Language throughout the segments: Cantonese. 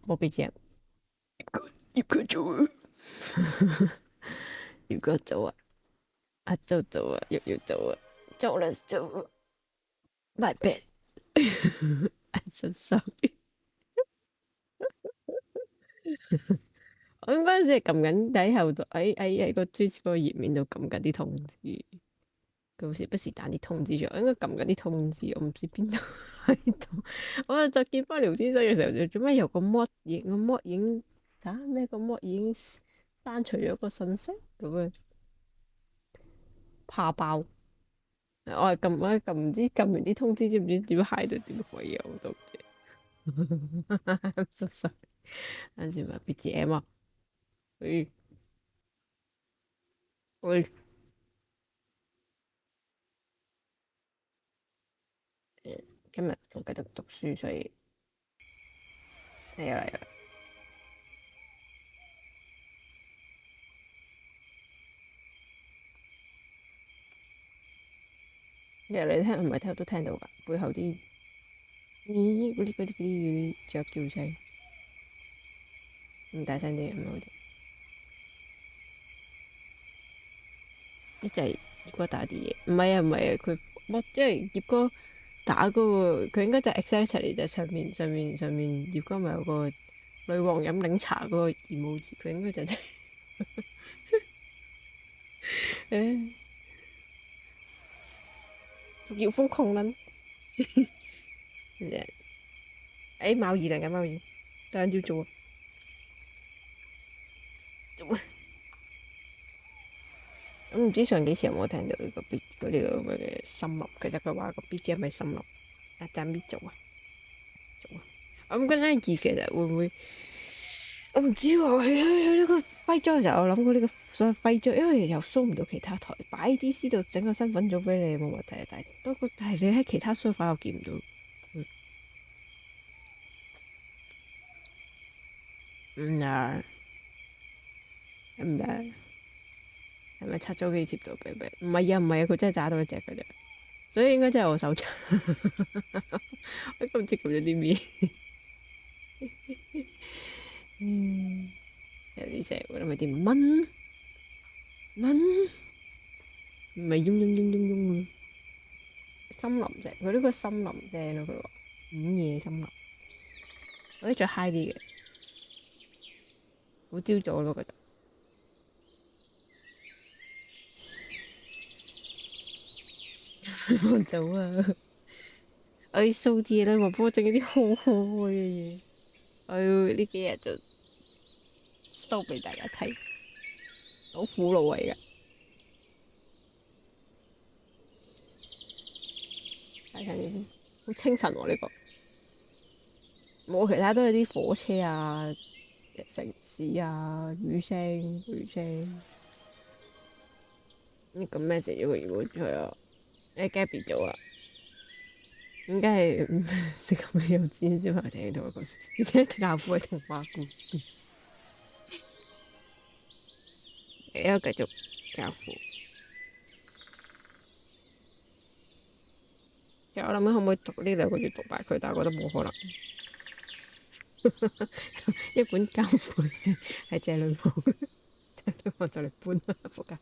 冇 BGM。葉佢做啊，葉佢做啊，阿周做啊，要做啊，做啦做啊，my bad。I'm so sorry。我嗰陣時係撳緊喺後度，喺個 Twitch 嗰個頁面度撳緊啲通知，佢好似不時彈啲通知出，我應該撳緊啲通知，我唔知邊度喺度。我再見翻聊天室嘅時候，就做咩有個 mod 已經咩個 mod 已經刪除咗個信息咁樣，怕爆。我係撳唔知撳完啲通知，知唔知點嗨到點鬼啊？我都唔知。I'm so sorry。陣時咪 BGM 啊，喂喂，今日我繼續讀書，所以嚟啦。其實你聽唔係聽都聽到㗎，背後啲咦嗰啲雀叫聲，咁大聲啲咁好啲。一就係葉哥打啲嘢，唔係啊，即係葉哥打嗰個，佢應該就 exactly 就上面葉哥咪有個女王飲檸茶嗰個 emoji，佢應該就誒要瘋狂撚。誒貓耳嚟嘅貓耳，等陣要做啊！咁唔知上幾次有冇聽到呢個 B 嗰呢個咁嘅森林？其實佢話個 BGM 係森林，阿贊邊做啊？做啊！我諗緊呢其實會唔會？我唔知喎，佢呢個徽章嘅時候，我諗過呢個所謂徽章，因為又 show 唔到其他台，擺 DC 度整個身份組俾你冇問題，但係你喺其他 server 又見唔到。唔得，唔得，係咪拆咗幾接到俾？唔係啊，佢真係揸到一隻嘅啫，所以應該真係我手殘。我都唔知撳咗啲咩。有啲蛇，我諗係啲蚊，唔係嗡森林啫，佢呢個森林聲咯，佢話午夜森林，我啲再 high 啲嘅，好朝早咯，覺得。我走啊！我要掃啲嘢啦，我幫我整啲好可愛嘅嘢，我要呢幾日就 show 俾大家睇，好苦惱啊而家。睇睇先，好清晨喎呢個，冇其他都係啲火車啊、城市啊、雨聲。你咁咩事要個要佢啊？誒 Gabby 做啊？應該係食咁嘅幼稚園小朋友聽到嘅故事，而且教父係童話故事。而家繼續教父。其實我諗緊可唔可以讀呢兩個月讀埋佢，但係我覺得冇可能。一本教父係借女僕，我就嚟搬啦，仆街！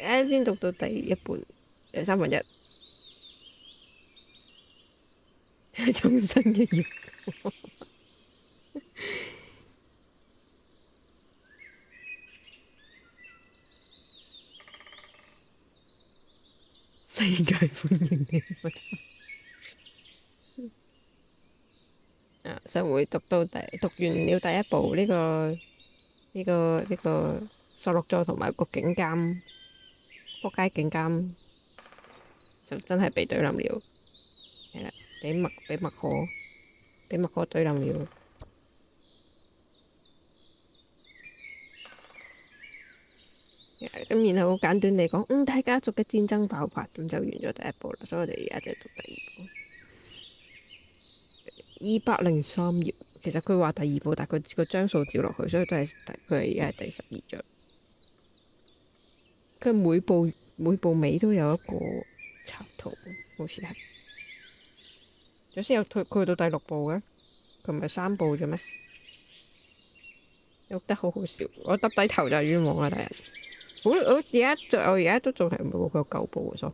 而家先讀到第一半，1/3，重生嘅月光，世界歡迎你。上回讀完了第一部呢個索洛佐同埋個警監，仆街警監就真係被懟冧了，係啦，俾麥可懟冧了。咁然後好簡短地講，大家族嘅戰爭爆發，咁就完咗第一部啦。所以我哋而家就讀第二部。203頁，其實佢話第二部，但係佢個張數照落去，所以都係佢係而家係第12章。佢每部尾都有一個插圖，好似係。首先有佢去到第6部嘅，佢唔係三步啫咩？喐得好好笑，我耷低頭就係冤枉啊！大人，我而家都仲係冇個舊步喎，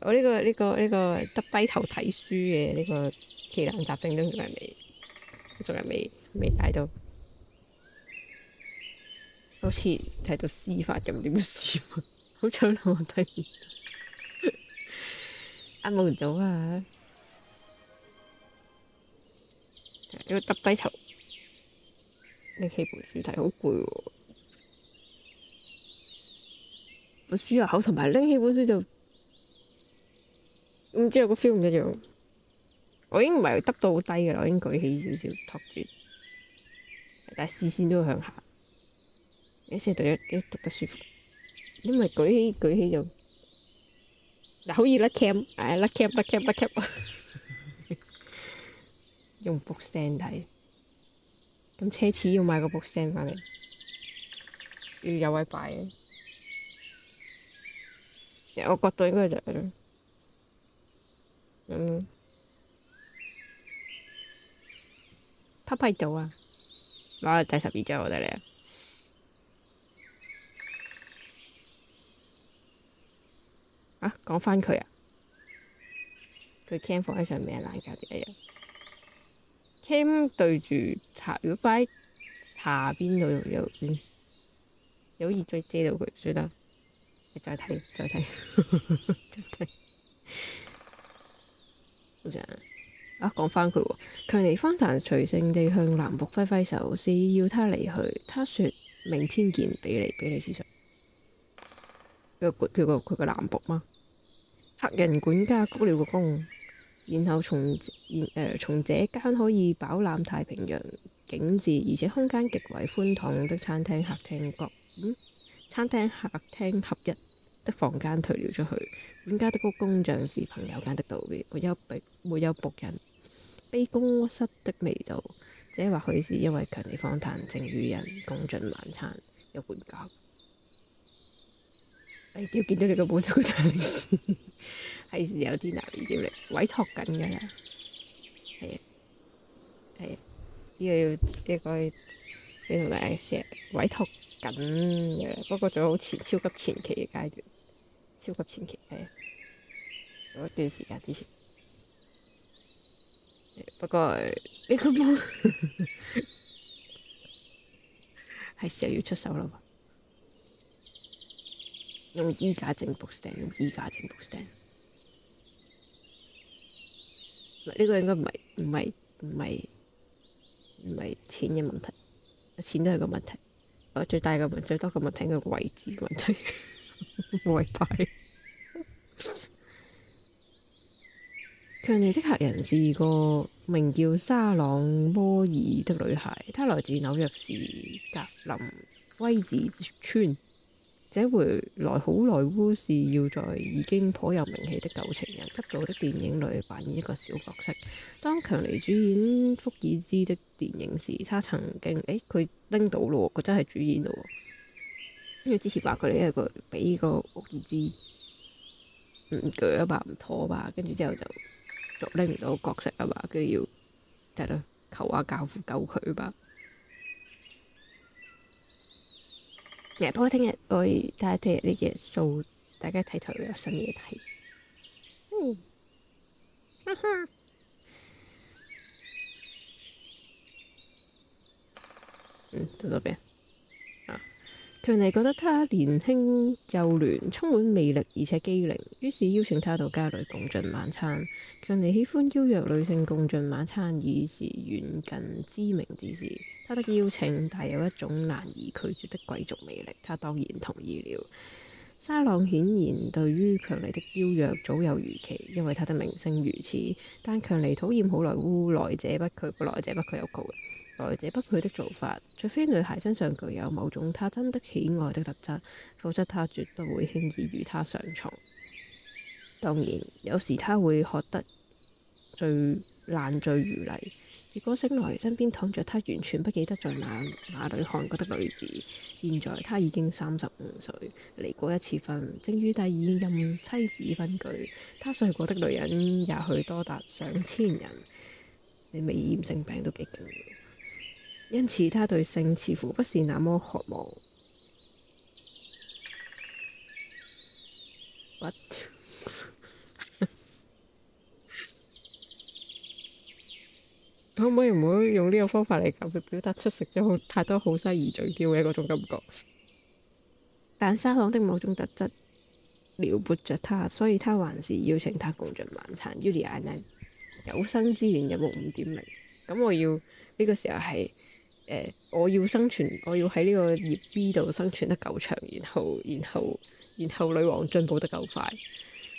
我呢個耷低頭睇書嘅呢個奇難雜症都仲係未解到，好似睇到司法咁，點司法？好彩我睇唔到，阿冇早啊！呢個耷低頭拎起本書睇，好攰喎。本書入口同埋拎起本書就唔知有個 feel 唔一樣。我已經唔係耷到好低嘅啦，我已經舉起少少托住，但係視線都向下。你先讀得舒服，因為舉起就嗱，好易甩 cam，甩 cam，用 book stand 睇，咁奢侈要買個 book stand 返嚟，要有位擺嘅。我角度應該就係拍到啊！攞第12張我哋嚟啊！講返佢啊，佢 cam 放喺上面係爛膠碟一樣。cam 對住如果擺下邊度有好似再遮到佢，算啦。你再睇，再睇。好正講返佢喎，強尼方彈隨性地向南僕揮揮手，示意要他離去。他說：明天見，比利時上。佢個南僕嗎？黑人管家鞠了個躬，然後從這間可以飽覽太平洋景致，而且空間極為寬敞的餐廳客廳合一的房間退了出去。管家的工匠是朋友間的道別，沒有僕人，卑躬屈膝的味道。這或許是因為強尼方彈正與人共進晚餐，有管家。屌！見到你個本土大歷史，係時候知拿呢啲嚟委託緊㗎啦。係啊，呢個你同大家 share 委託緊嘅，不過仲好超級前期嘅階段，超級前期係有一段時間之前。不過呢個冇係時候要出手啦嘛。用衣架整 book stand，用衣架整 book stand。呢個應該唔係錢嘅問題，錢都係個問題。我最多個問題係個位置問題，冇位擺。強尼的客人是個名叫沙朗摩爾的女孩，她來自紐約市格林威治村。這回來好萊塢是要在已經頗有名氣的舊情人執導的電影裏扮演一個小角色。當強尼主演福爾茲的電影時，他曾經佢拎到咯，佢真係主演咯。因為之前話佢哋係個俾個福爾茲唔鋸啊嘛，唔妥啊嘛，跟住之後就拎唔到角色啊嘛，跟住要係咯求下教父救佢吧。不過聽日我睇下聽日呢幾日數，大家睇頭有新嘢睇。到咗邊啊？強尼覺得他年輕幼嫩，充滿魅力而且機靈，於是邀請他到家裏共進晚餐。強尼喜歡邀約女性共進晚餐已是遠近知名之事。他的邀請帶有一種難以拒絕的貴族魅力，他當然同意了。沙朗顯然對於強尼的邀約早有預期，因為他的名聲如此。但強尼討厭好萊塢來者不拒，個來者不拒有告來者不拒的做法，除非女孩身上具有某種他真的喜愛的特質，否則他絕不會輕易與她上床。當然，有時他會喝得爛醉如泥。結果醒來，身邊躺着他完全不記得在哪裏看過的女子。現在他已經35歲，離過一次婚，正與第2任妻子分居。他睡過的女人也許多達上千人。你未染性病都幾勁，因此他對性似乎不是那麼渴望。What？ 可唔可以唔好用呢個方法嚟表達出食咗太多好西兒嘴刁嘅嗰種感覺？但沙朗的某種特質撩撥着他，所以他還是邀請他共進晚餐。Juliana 有生之年有冇5.0？咁我要呢個時候係我要生存，我要喺呢個葉 B 度生存得夠長，然後女王進步得夠快，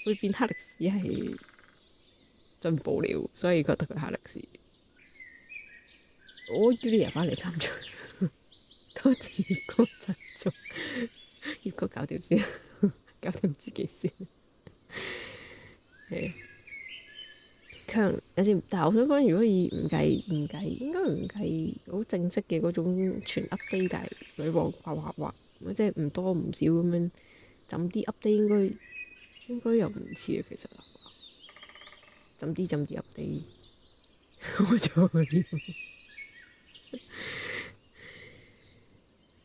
會變黑歷史係進步了，所以覺得佢黑歷史。我 Julia 翻嚟參賽，多謝葉哥贊助，葉哥搞掂先，搞掂自己先。係強有時，但係我想講，如果唔計，應該唔計好正式嘅嗰種全 update，但係女王畫，即係唔多唔少咁樣，浸啲 update 應該又唔似啊，其實浸啲 update， 我錯。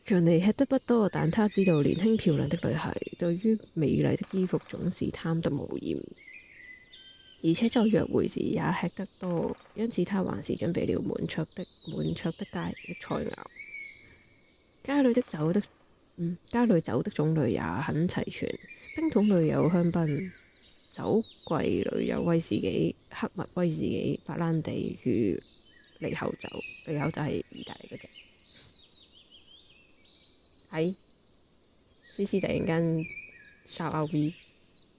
強尼吃得不多，但他知道年輕漂亮的女孩對於美麗的衣服總是貪得無厭，而且在約會時也吃得多，因此他還是準備了滿桌的菜肴。家裏酒的種類也很齊全，冰桶裏有香檳，酒櫃裏有威士忌、黑麥威士忌、白蘭地與利口酒。利口酒係意大利嗰隻。係，CC 突然間 shout out V，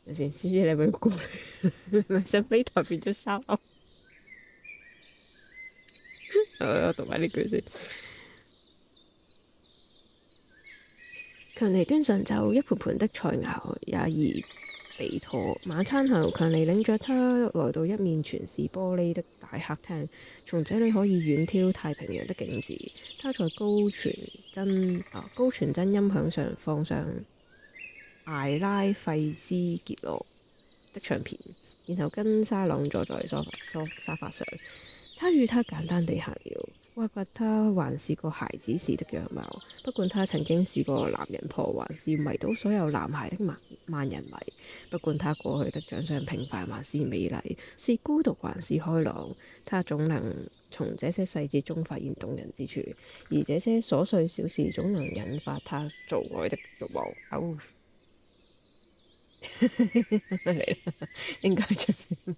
等先，CC 你咪過嚟，你咪想飛台變咗 shout out？我讀埋呢句先。強尼端上酒，一盤盤的菜肴也宜備妥。晚餐後，強尼領着他來到一面全是玻璃的大客廳，從這裡可以遠眺太平洋的景緻。他在高傳真音響上放上艾拉費茲傑羅的唱片，然後跟沙朗坐在沙發上。他與他簡單地閒聊，挖掘他還是個孩子時的樣貌，不管他曾經是個男人婆，還是迷倒所有男孩的萬人迷，不管他過去的長相平凡還是美麗，是孤獨還是開朗，他總能從這些細節中發現動人之處，而這些瑣碎小事總能引發他做愛的慾望。嚟啦，應該出面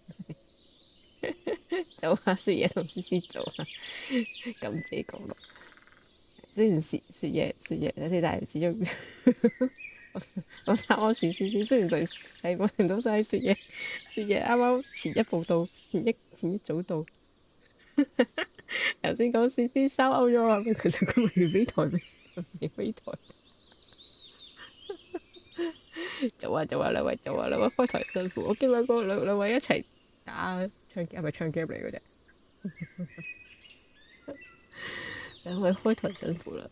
做下雪嘢同思思做下，咁自己講咯。雖然雪嘢，但係始終我三安雪先，雖然係我聽到晒雪嘢啱啱前一步到，前一早到。頭先講思思收歐咗啊，其實佢咪飛台咩？飛台。做啊，兩位開台辛苦，我見兩位一齊打唱 game，係咪唱 game 嚟嗰隻？兩位開台辛苦啦，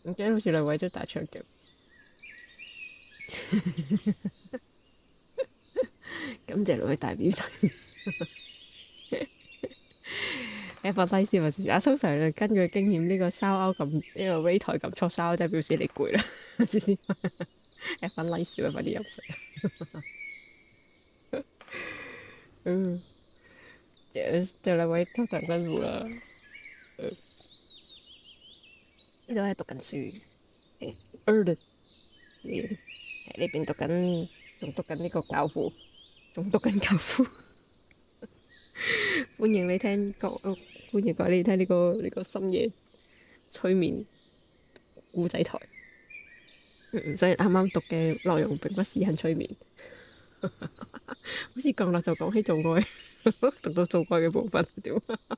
我記得好似兩位都打唱 game。感謝兩位大表弟。F 拉斯話事啊，通常根據經驗呢個shout out咁呢個 rate 台咁錯 shout out，即係表示你攰啦。先 F 拉斯啊，快啲入睡。就兩位都太辛苦啦。呢度係讀緊書，喺呢邊仲讀緊呢個教父，歡迎你聽呢個深夜催眠故仔台。所以啱啱讀嘅內容並不是很催眠，好似降落就講起做愛，讀到做愛嘅部分點啊？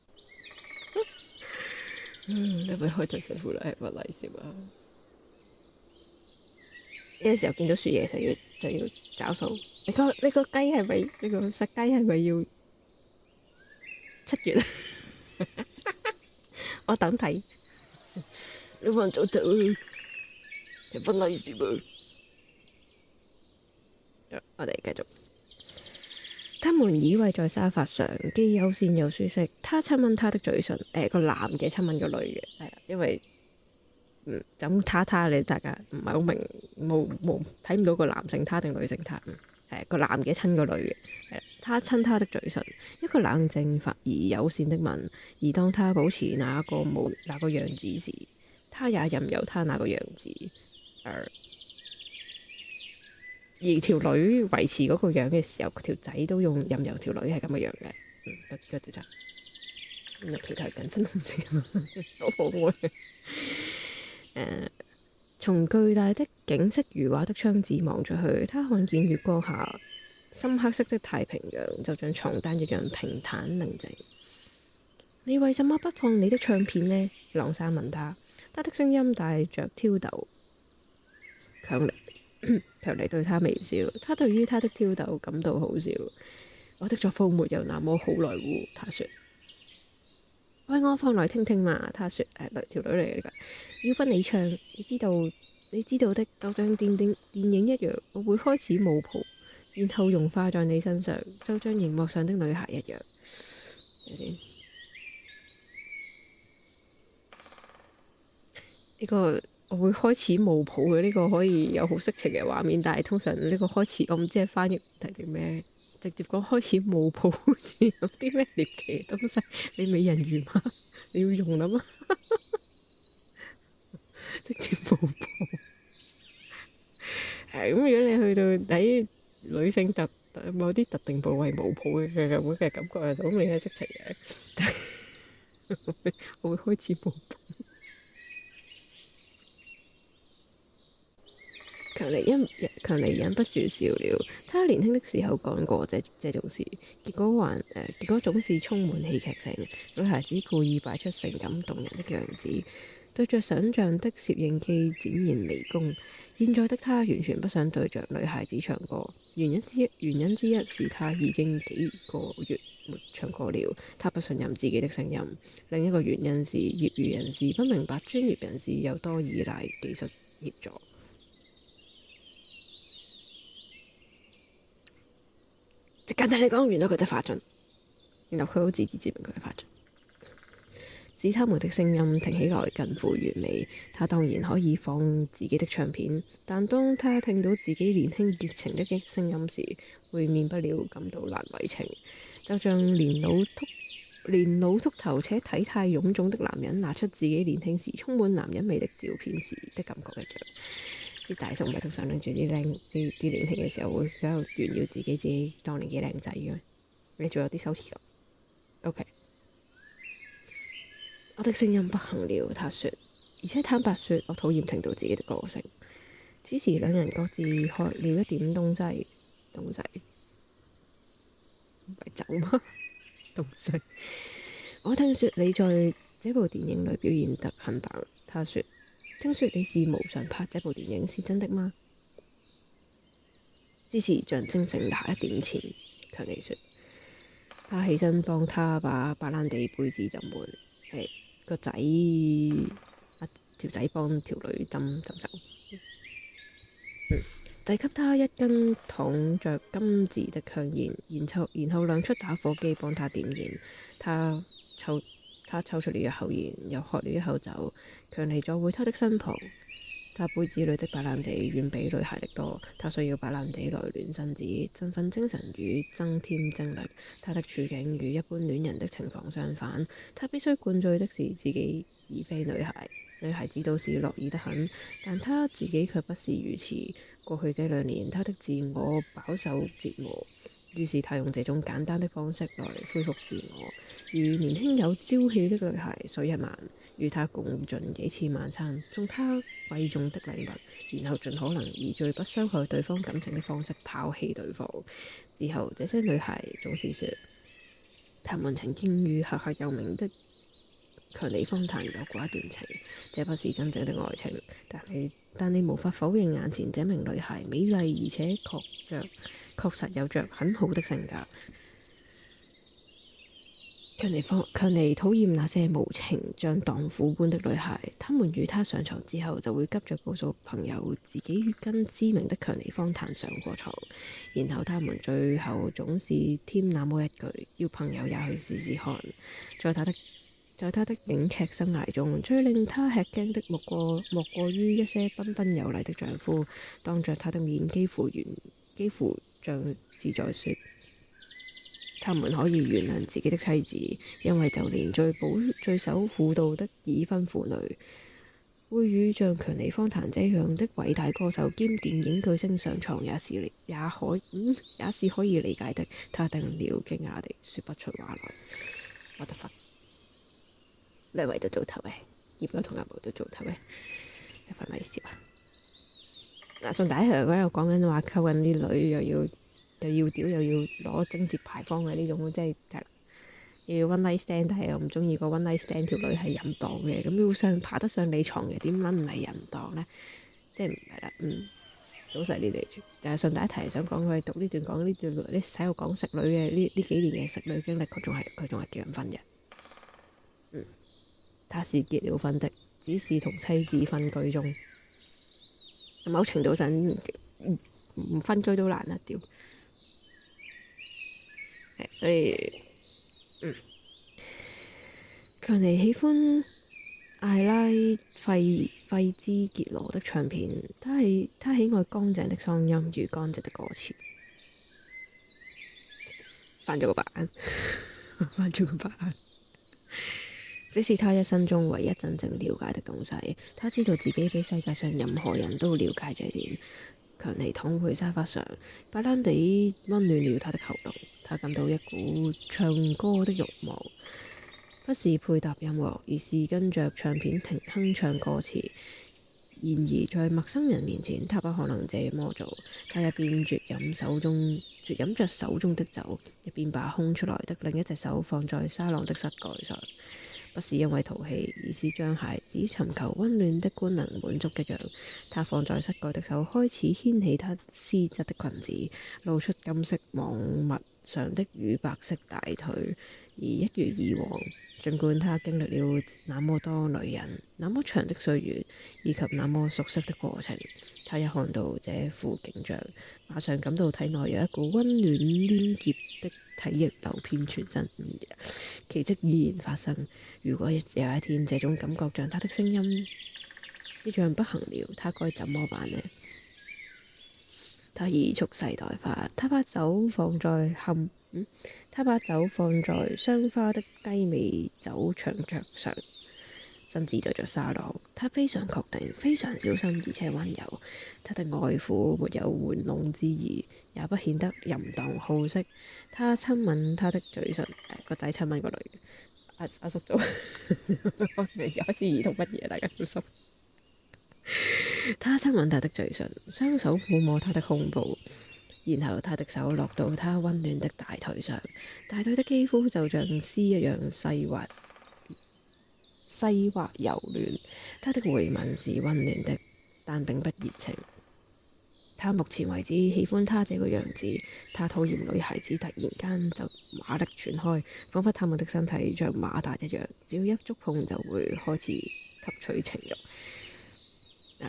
你咪開台辛苦啦，係咪嚟笑啊？呢個時候見到雪嘢就要找數。你個雞係咪呢個殺雞係咪要7月啊？我等睇。你揾早到，係咪嚟笑啊？我哋繼續。他們依偎在沙發上，既友善又舒適。他親吻他的嘴唇，個男嘅親吻個女嘅，係啦，因為就咁他你大家唔係好明，冇睇唔到個男性他定女性他，係個男嘅親個女嘅，係啦，他親他的嘴唇，一個冷靜而友善的吻。而當他保持那個樣子時，他也任由他那個樣子。而條女維持嗰個樣嘅時候，條仔都用任由條女係咁嘅樣嘅。個條仔，條頭緊分紅色，好可愛。從巨大的景色如畫的窗子望出去，他看見月光下深黑色的太平洋，就像床單一樣平坦寧靜。你為什麼不放你的唱片呢？朗生問他，他的聲音帶着挑逗，強力對他微笑。他對於他的挑逗感到好笑。我的作風沒有那麼好萊塢，他說。喂，我放來聽聽嘛，他說。條女嚟嘅，要不你唱，你知道的，就像電影一樣，我會開始冒泡，然後融化在你身上，就像熒幕上的女孩一樣。睇先。呢個我會開始冒泡嘅，呢個可以有好色情嘅畫面，但係通常呢個開始我唔知係翻譯定啲咩，直接講開始冒泡好似有啲咩獵奇嘅東西。你美人魚嗎？你要用啦嘛？直接冒泡。係咁，如果你去到睇女性某啲特定部位冒泡嘅咁嘅感覺，就好明顯係色情嘅。我會開始冒泡。強尼忍不住笑了。他年輕的時候幹過這種事，結果總是充滿戲劇性。女孩子故意擺出性感動人的樣子，對着想像的攝影機展現微功。現在的他完全不想對着女孩子唱歌，原因之一是他已經幾個月沒唱歌了，他不信任自己的聲音。另一個原因是業餘人士不明白專業人士有多依賴技術協助。即簡單嚟講，原來佢哋發盡，然後佢好自知之明佢係發盡，使他們的聲音聽起來近乎完美。他當然可以放自己的唱片，但當他聽到自己年輕熱情的聲音時，會免不了感到難為情，就像連老禿頭且體態臃腫的男人拿出自己年輕時充滿男人味的照片時的感覺一樣。啲大叔咪通常拎住啲年輕嘅時候會喺度炫耀自己當年幾靚仔嘅，你仲有啲羞恥感。OK， 我的聲音不行了，他說，而且坦白說，我討厭聽到自己的歌聲。此時兩人各自喝了一點東西，唔係酒嗎？東西。我聽說你在這部電影裏表現得很棒，他說。聽說你是無償拍這部電影，是真的嗎？只是象徵性拿一點錢，強尼說。他起身幫他把白蘭地杯子斟滿，個仔條仔幫條女斟酒，遞給他一根躺着金字的香煙，然後亮出打火機幫他點燃。他抽出了一口煙，又喝了一口酒。強尼坐回他的身旁，他杯子裏的白蘭地遠比女孩的多。他需要白蘭地來暖身子、振奮精神與增添精力。他的處境與一般戀人的情況相反，他必須灌醉的是自己，而非女孩。女孩子倒是樂意得很，但他自己卻不是如此。過去這2年，他的自我飽受折磨。於是他用這種簡單的方式來恢復自我，如年輕有朝氣的女孩睡一晚，與他共進幾次晚餐，送他貴重的禮物，然後盡可能以最不傷害對方感情的方式拋棄對方。之後這些女孩總是說，他們曾經與赫赫有名的強尼方坦有過一段情，這不是真正的愛情，但你無法否認眼前這名女孩美麗而且確實有着很好的性格。強尼討厭那些無情像蕩婦般的女孩，他們與他上床之後，就會急着告訴朋友自己跟知名的強尼方坦上過床，然後他們最後總是添那麼一句，要朋友也去試試看。在他的影劇生涯中，最令他吃驚的莫過於一些彬彬有禮的丈夫，當着他的面幾乎像是在說，他們可以原諒自己的妻子，因為就連最守婦道的已婚婦女，會與像強尼方坦這樣的偉大歌手兼電影巨星上床也是可以理解的。他定了驚訝地說不出話來。我得瞓，兩位都早唞嘅，葉哥同阿毛都早唞嘅，一份禮笑啊！嗱，順帶佢嗰度講緊話，溝緊啲女又要屌又要攞貞節牌坊嘅呢種，即係又要 one night stand，但係又唔中意個 one night stand 條女係淫蕩嘅，咁要爬得上你床嘅，點撚唔係淫蕩呢？即係唔係啦，早逝呢嚟住。但係順帶一提，想講佢讀呢段講呢段你使我講食女嘅呢幾年嘅食女經歷，佢仲係結緊婚嘅。他是結了婚的，只是同妻子分居中。某程度上唔分居都難啊！屌，所以強尼喜歡艾拉費茲傑羅的唱片，他喜愛乾淨的嗓音與乾淨的歌詞。翻咗個白眼，翻咗個白眼。這是他一生中唯一真正了解的東西。他知道自己比世界上任何人都了解這點。強尼躺回沙發上，白蘭地溫暖了他的喉嚨。他感到一股唱歌的慾望，不是配搭音樂，而是跟着唱片哼唱歌詞。然而在陌生人面前，他不可能這麼做。他一邊啜飲着手中的酒，一邊把空出來的另一隻手放在沙朗的膝蓋上。不是因為淘氣，而是像孩子尋求溫暖的官能滿足一樣。他放在膝蓋的手開始牽起他絲質的裙子，露出金色網襪上的乳白色大腿。而一如以往，儘管他經歷了那麼多女人、那麼長的歲月以及那麼熟悉的過程，他一看到這副景象，馬上感到體內有一股溫暖黏結的體液流遍全身。奇蹟依然發生。如果有一天這種感覺像他的聲音一樣不行了，他該怎麼辦呢？他已蓄勢待發。他把酒放在雙花的雞尾酒長桌上，身子對着沙朗。他非常確定，非常小心，而且溫柔。他的愛撫沒有玩弄之意，也不顯得淫蕩好色。他親吻他的嘴唇，個仔親吻個女。阿叔做有一次兒童不宜，大家小心。他親吻他的嘴唇，雙手撫摸他的胸部，然後他的手落到他溫暖的大腿上，大腿的肌膚就像絲一樣細滑柔嫩。他的回吻是溫暖的，但並不熱情。他目前為止喜歡他這個樣子。他討厭女孩子突然間就馬力全開，彷彿他們的身體像馬達一樣，只要一觸碰就會開始吸取情慾，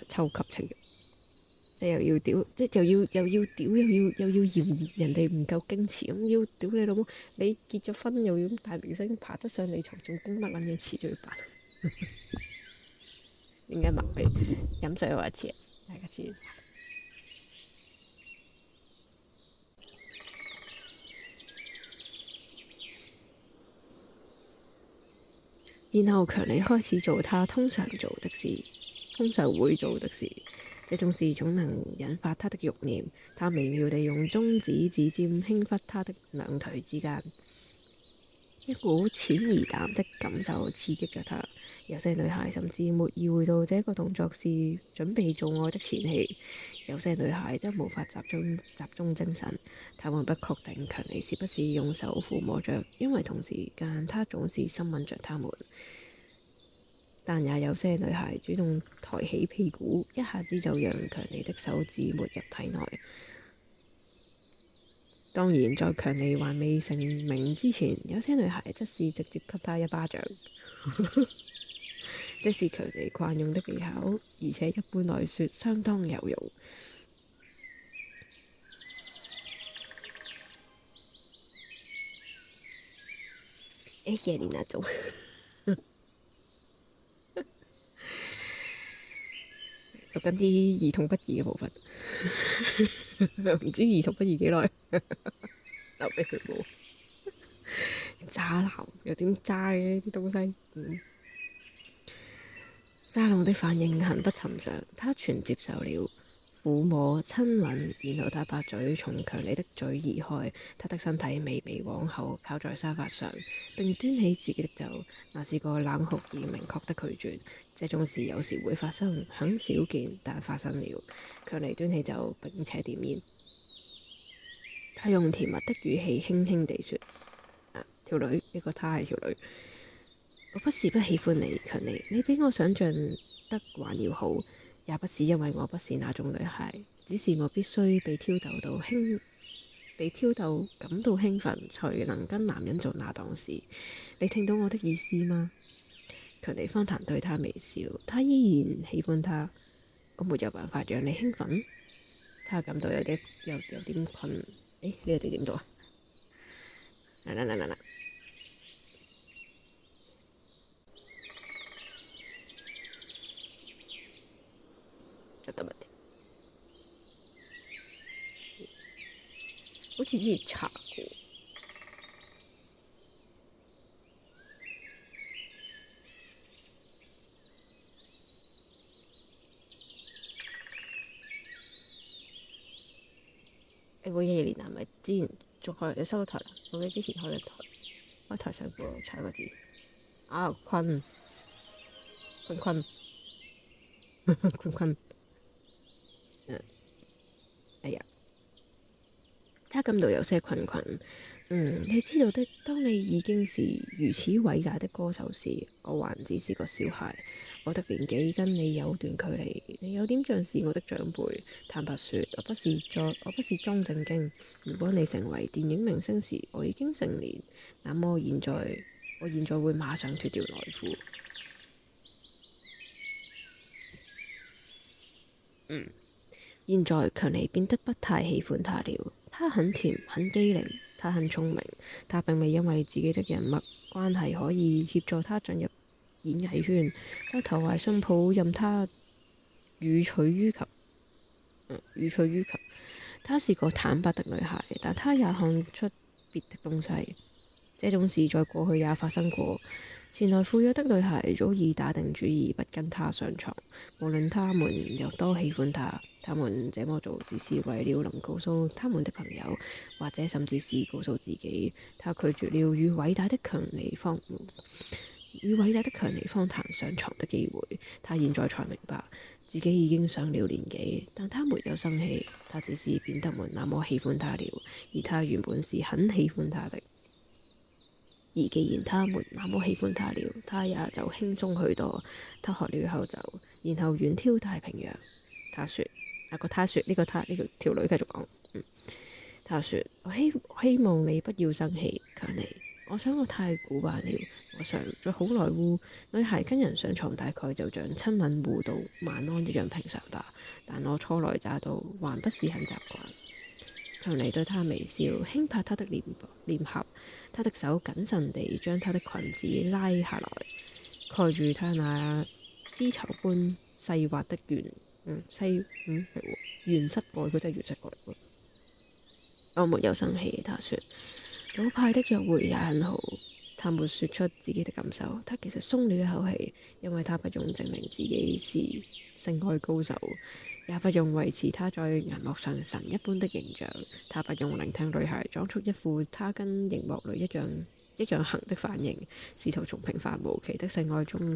抽吸情慾。即又要屌，即又要屌，又要嫌人哋唔夠矜持咁，要屌你老母！你結咗婚又要大明星爬得上你床，仲經乜撚嘢遲早要辦？點解麥味飲水話 cheers， 大家 cheers。然後強尼開始做他通常會做的事，這種事總能引發他的慾念。他微妙地用中指指尖輕拂他的兩腿之間，一股淺而淡的感受刺激着他。有些女孩甚至沒意會到這個動作是準備做愛的前戲，有些女孩則無法集中精神。她們不確定強尼是不是用手撫摸着，因為同時間他總是親吻着她們。但也有些女孩主動抬起屁股，一下子就讓強尼的手指沒入體內。當然，在強尼還未成名之前，有些女孩則是直接給他一巴掌。這是強尼慣用的技巧，而且一般來說相當有用。耶連那種讀緊啲兒童不宜嘅部分，唔知兒童不宜幾耐，留俾佢冇。渣男又點渣嘅啲東西？沙朗的反應很不尋常，他全接受了撫摸、親吻，然後他把嘴從強尼的嘴移開，他的身體微微往後靠在沙發上，並端起自己的酒。那是個冷酷而明確的拒絕。這種事有時會發生，很少見，但發生了。強尼端起酒並且點煙，他用甜蜜的語氣輕輕地說：條女，呢個她係條女。我不是不喜歡你，強尼，你比我想象得還要好，也不是因為我不是那種女孩，只是我必須被挑逗感到興奮，才能跟男人做那檔事。你聽到我的意思嗎？強尼方談對他微笑，他依然喜歡他。我沒有辦法讓你興奮。他感到有點困。呢個字點讀啊？嗱。好似之前查過。我耶連係咪之前仲開收咗台？我記得之前開咗台，開台上過查個字。坤。哎呀，他感到有些困。你知道的，當你已經是如此偉大的歌手時，我還只是個小孩。我的年紀跟你有段距離，你有點像是我的長輩。坦白說，我不是裝正經。如果你成為電影明星時，我已經成年，那麼我現在會馬上脫掉內褲。現在強尼變得不太喜歡他了。他很甜，很機靈，他很聰明。他並未因為自己的人脈關係可以協助他進入演藝圈，就投懷送抱，任他予取予求。她是個坦白的女孩，但她也看出別的東西。這種事在過去也發生過。前來赴約的女孩早已打定主意不跟他上床，無論他們有多喜歡他，他們這麼做只是為了能告訴他們的朋友，或者甚至是告訴自己，他拒絕了與偉大的強尼方談上床的機會。他現在才明白自己已經上了年紀，但他沒有生氣，他只是變得沒那麼喜歡他了，而他原本是很喜歡他的。而既然他沒那麼喜歡他了，他也就輕鬆許多。他喝了口酒，然後遠眺太平洋。他說：呢個條女繼續講。他說：我希望你不要生氣，強尼。我想我太古板了。我嘗咗好萊塢女孩跟人上床，大概就像親吻互道晚安一樣平常吧。但我初來乍到，還不是很習慣。強尼對他微笑，輕拍他的臉頰，他的手謹慎地將他的裙子拉下來，蓋住他那絲綢般細滑的圓膝蓋，佢真係圓膝蓋嚟。我沒有生氣，他說，老派的約會也很好。他沒說出自己的感受，他其實鬆了一口氣，因為他不用證明自己是性愛高手，也不用維持他在銀幕上神一般的形象，他不用聆聽女孩裝出一副他跟熒幕裏一樣行的反應，試圖從平凡無奇的性愛中說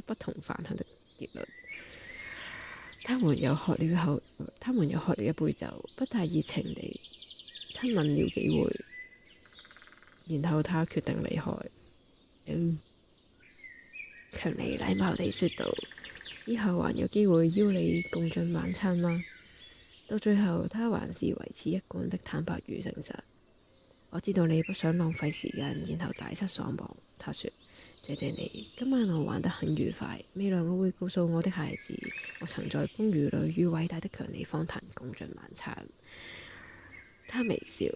不同凡響的結論。他們又喝了一杯酒，不太熱情地親吻了幾回，然後他決定離開。強尼禮貌地說道：以後還有機會邀你共進晚餐嗎？到最後，他還是維持一貫的坦白與誠實。我知道你不想浪費時間，然後大失所望。他說：謝謝你，今晚我玩得很愉快。未來我會告訴我的孩子，我曾在公寓裏與偉大的強尼方談共進晚餐。他微笑，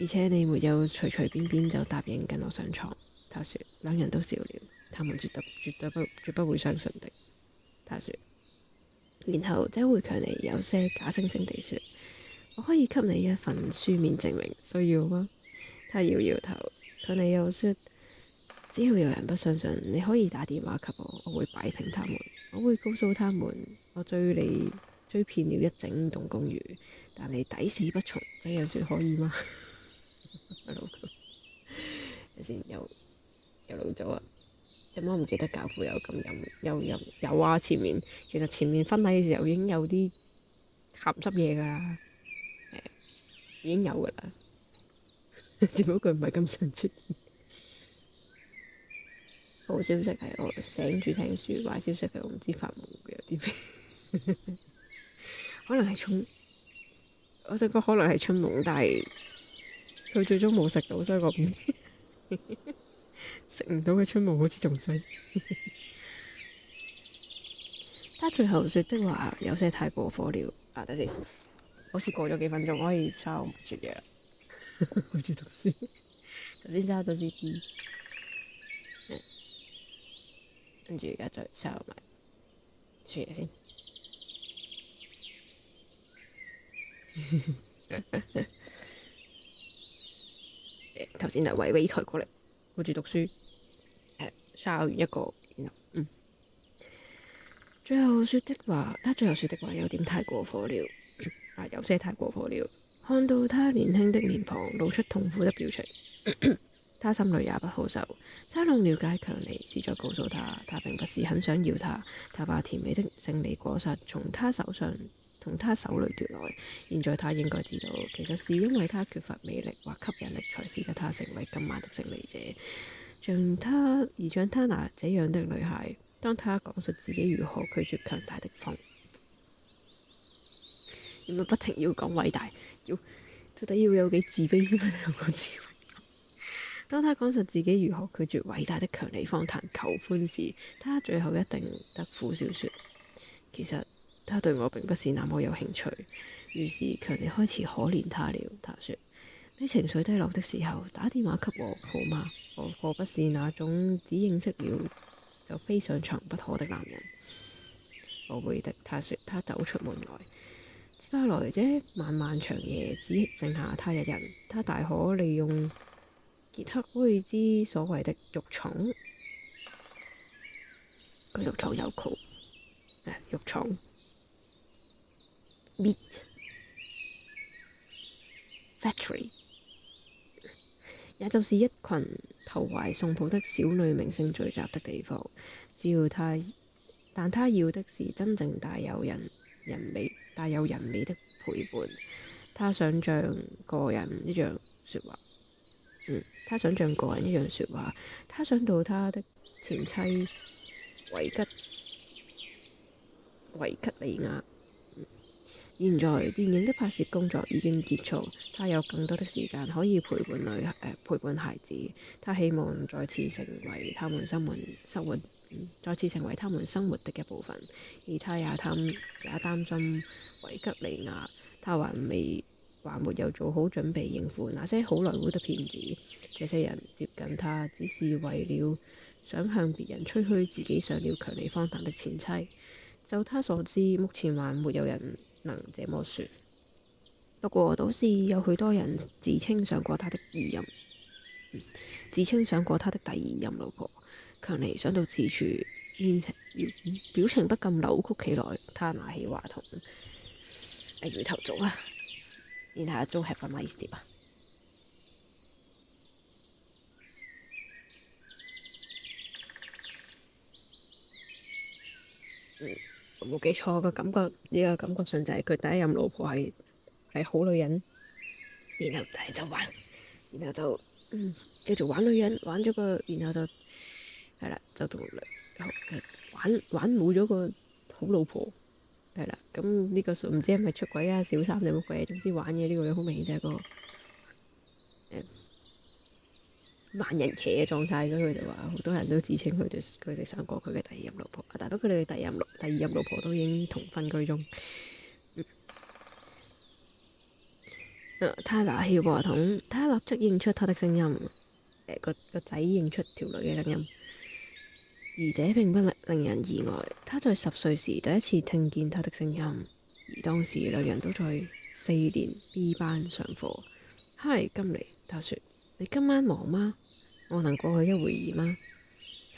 而且你沒有隨隨便便就答應跟我上床。他說，兩人都笑了，他們絕不會相信的。他說，然後這回強尼有些假惺惺地說，我可以給你一份書面證明，需要嗎？他搖搖頭。強尼又說，只要有人不相信，你可以打電話給我，我會擺平他們，我會告訴他們我追你追遍了一整棟公寓，但你抵死不從，這樣說可以嗎？先又老咗啊！怎麼唔記得教父有咁飲？有啊！前面婚禮嘅時候已經有啲鹹濕嘢㗎啦，已經有㗎啦，只不過唔係咁常出現。好消息係我醒住聽書，壞消息係我唔知發夢有啲咩，可能係春，我想講可能係春夢，但係佢最終冇食到，所以我唔知。食唔到嘅春夢好似仲衰。他最後說的話有些太過火了。等先，好似過咗幾分鐘，我可以收埋住嘢啦。顧住讀書，頭先揸到支筆，跟住而家再收埋書嘢先。頭先係維維抬過嚟，顧住讀書，收完一個，然後最後說的話，他最後說的話有點太過火了，有些太過火了。看到他年輕的臉龐露出痛苦的表情，他心裏也不好受。沙朗了解強尼是在告訴他，他並不是很想要他。他把甜美的勝利果實從他手裏奪來。現在他應該知道，其實是因為他缺乏魅力或吸引力，才使得他成為今晚的勝利者。像他那這樣的女孩，當他講述自己如何拒絕強大的風，唔係不停要講偉大，到底要有幾自卑先不能講自己偉大？當他講述自己如何拒絕偉大的強尼方談求歡時，他最後一定得苦笑說：其實他對我並不是那麼有興趣。於是強尼開始可憐他了。他說：你情緒低落的時候打電話給我好嗎？我可不是那種只認識了就非上床不可的男人。我會的，他說。他走出門來。接下來這漫漫長夜只剩下他一人。他大可利用傑克威茲所謂的肉蟲，個肉蟲有酷，肉蟲 meat factory， 也就是一群投懷送抱的小女明星聚集的地方。但他要的是真正帶有人味的陪伴。他想像個人一樣說話。他想到他的前妻維吉利亞。現在電影的拍攝工作已經結束，他有更多的時間可以陪伴孩子。他希望再次成為他們生活的一部分，而他也擔心維吉利亞，他還沒有做好準備應付那些好萊塢的騙子。這些人接近他，只是為了想向別人吹噓自己上了強尼方談的前妻。就他所知，目前還沒有人能這麼說。不過倒是有許多人自稱上過他的第二任老婆。強尼想到此處，表情不禁扭曲起來。他拿起話筒，搖頭做啊，然後做 have a nice day 吧。我冇記錯個感覺，呢個感覺上就係佢第一任老婆係好女人，然後就玩，然後就繼續玩女人，然後就係啦，就玩冇咗個好老婆係啦。咁呢個唔知係咪出軌啊、小三定乜鬼？總之玩嘢呢個女好明顯就係個萬人騎嘅狀態，所以佢就話好多人都自稱佢哋想過佢嘅第二任老婆，但不過佢哋第二任老婆都已經同分居中。泰拿曉話筒，他立即認出他的聲音，個仔認出條女嘅聲音，而這並不令人意外。他在10歲時第一次聽見他的聲音，而當時兩人都在4年 B 班上課。嗨，金妮，他說，你今晚忙嗎？我能過去一會兒嗎？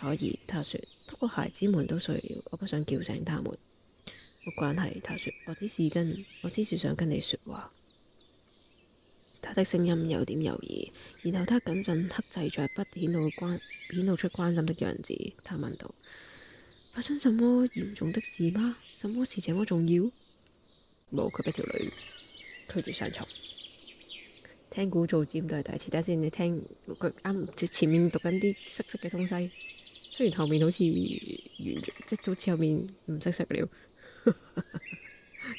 可以，他說，不過孩子們都睡了，我不想叫醒他們。冇關係，他說，我只是想跟你說話。他的聲音有點猶豫，然後他謹慎克制着不顯露出關心的樣子。他問道：發生什麼嚴重的事嗎？什麼事這麼重要？冇，佢俾條女拒絕上床。聽古做尖都係第一次。等下先，你聽佢啱前面讀緊啲色嘅東西，雖然後面好似完咗，即係好似後面唔識了。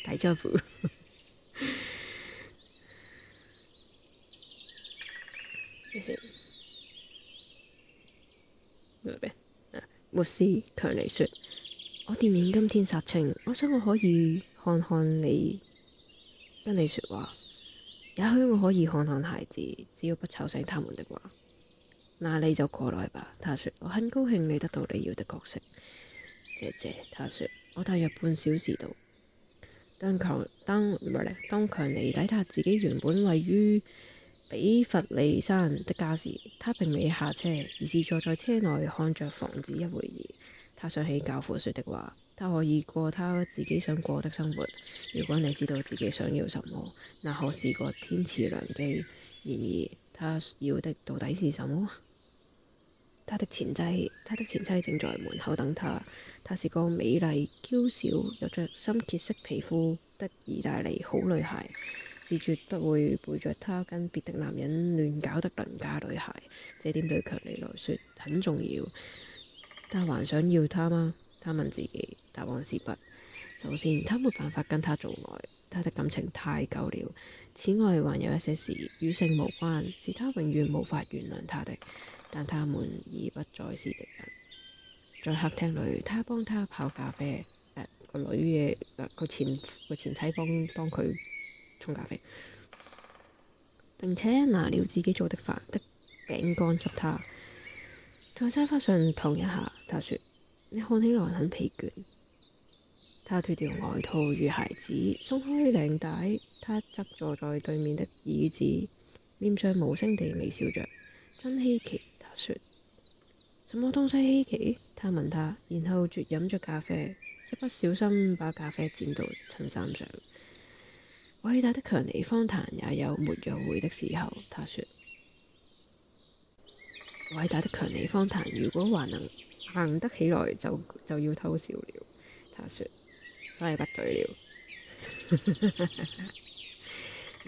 大丈夫。沒事，強尼說，我電影今天殺青，我想我可以看看你，跟你說話。也許我可以看看孩子，只要不吵醒他們的話。那你就過來吧，他說，我很高興你得到你要的角色。謝謝，他說，我大約半小時到。當強尼抵達自己原本位於比弗利山的家時，他並未下車，而是坐在車內看着房子一會兒。他想起教父說的話，他可以過他自己想過的生活。如果你知道自己想要什麼，那可是個天賜良機。然而，他要的到底是什麼？他的前妻正在門口等他。她是個美麗、嬌小、有着深褐色皮膚的意大利好女孩，是絕不會背着他跟別的男人亂搞的鄰家女孩。這點對強尼來說很重要。他還想要他嗎？他問自己，答案是不。首先，他沒辦法跟他做愛，他的感情太舊了。此外，還有一些事與性無關，是他永遠無法原諒他的。但他們已不再是敵人。在客廳裏，他幫他泡咖啡。個女嘅個前妻幫佢沖咖啡，並且拿了自己做的餅乾給他。在沙發上躺一下，他說：你看起來很疲倦。他脫掉外套與鞋子，鬆開領帶。他側坐在對面的椅子，臉上無聲地微笑着。真稀奇，他說。什麼東西稀奇？他問他，然後啜飲着咖啡，一不小心把咖啡濺到襯衫上。偉大的強尼方壇也有沒有回的時候，他說。偉大的強尼方壇如果還能行得起來，就要偷笑了，他說。所以不舉了。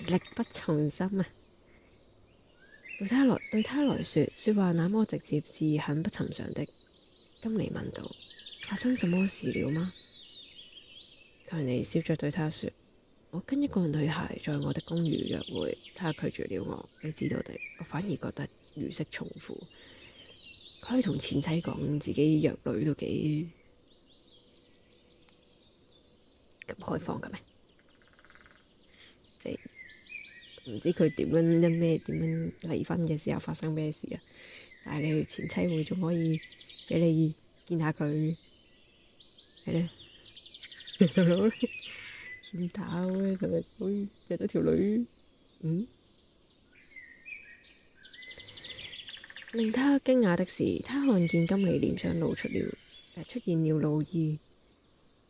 力不從心啊！對他來說，說話那麼直接是很不尋常的。金妮問道：發生什麼事了嗎？強尼笑着對他說：我跟一個女孩在我的公寓約會，她拒絕了我，你知道的。我反而覺得如釋重負。佢可以同前妻講自己約女都幾咁開放嘅咩？即係唔知佢點樣離婚嘅時候發生咩事啊？但係你前妻會仲可以俾你見下佢，係咧，大佬見打喎，佢咪會約到條女，令他驚訝的是，他看見金妮臉上出現了怒意。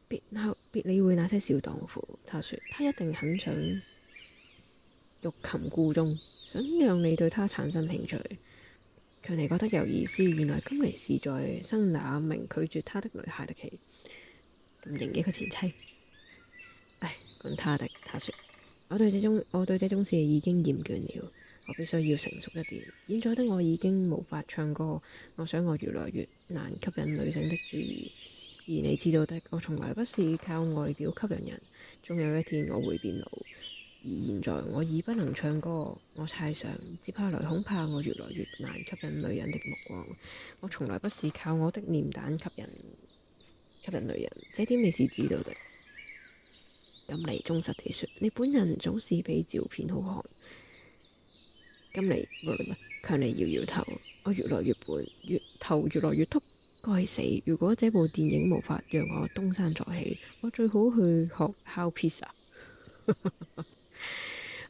別理會那些小蕩婦，他說，他一定很想欲擒故縱，想讓你對他產生興趣。強尼覺得有意思，原來金妮是在生那名拒絕他的女孩的氣。咁型嘅佢前妻，唉，管他的，他說，我對這種事已經厭倦了，我必須要成熟一點。現在的我已經無法唱歌，我想我越來越難吸引女性的注意。而你知道的，我從來不是靠外表吸引人，終有一天我會變老。而現在我已不能唱歌，我猜想接下來恐怕我越來越難吸引女人的目光。我從來不是靠我的臉蛋吸引女人，這點你是知道的。金妮忠實地說：你本人總是比照片好看。金妮強尼搖搖頭，我越來越笨，頭越來越禿。該死！如果這部電影無法讓我東山再起，我最好去學烤披薩。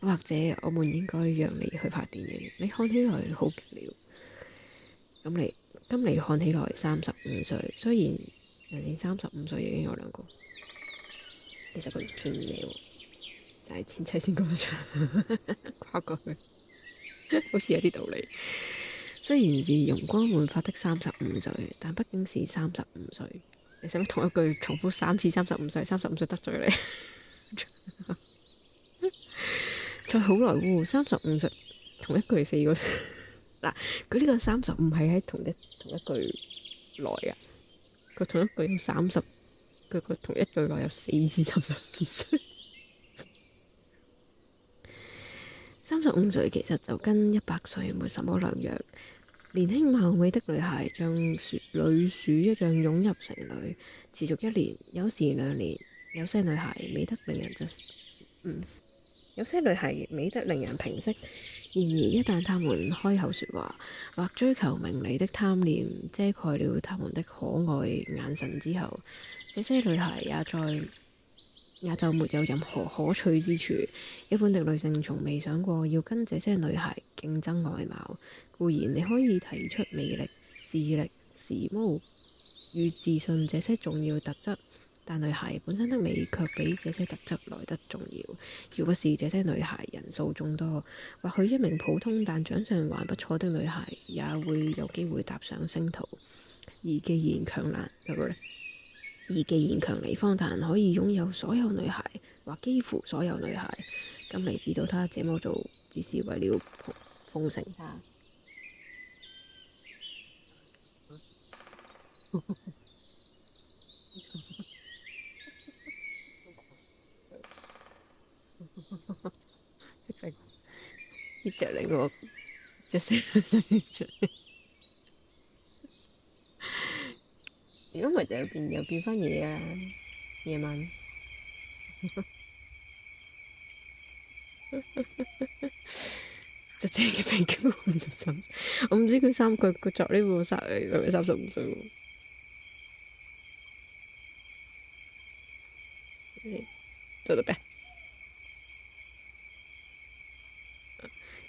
或者我們應該讓你去拍電影。你看起來好極了。金妮看起來35歲，雖然人哋35歲已經有兩個，其實佢唔算嘢喎，就係前妻先講得出，跨過去，好似有啲道理。雖然是容光煥發的35歲，但畢竟是35歲。你使乜同一句重複3次35歲？35歲得罪你？再好萊塢35歲同一句4個嗱，佢呢個35係喺同一句內啊。佢同一句有30，佢個同一句內有4次32歲。35歲其實就跟100歲沒什麼兩樣。年輕貌美的女孩像女鼠一樣湧入城裏，持續1年，有時2年。有些女孩美得令人平息。然而一旦她們開口說話，或追求名利的貪念遮蓋了她們的可愛眼神之後，這些女孩也就沒有任何可取之處。一般的女性從未想過要跟這些女孩競爭外貌。固然你可以提出魅力、智力、時髦與自信這些重要特質，但女孩本身的美卻比這些特質來得重要。要不是這些女孩人數眾多，或許一名普通但長相還不錯的女孩也會有機會踏上星途。而既然強尼方坦可以擁有所有女孩，或幾乎所有女孩，金妮知道他這麼做只是為了奉承她。識呢隻令我隻聲出嚟。如果唔係就又變翻嘢啊！夜晚就正嘅平均53，我唔知佢作呢部係咪35歲喎？做到咩？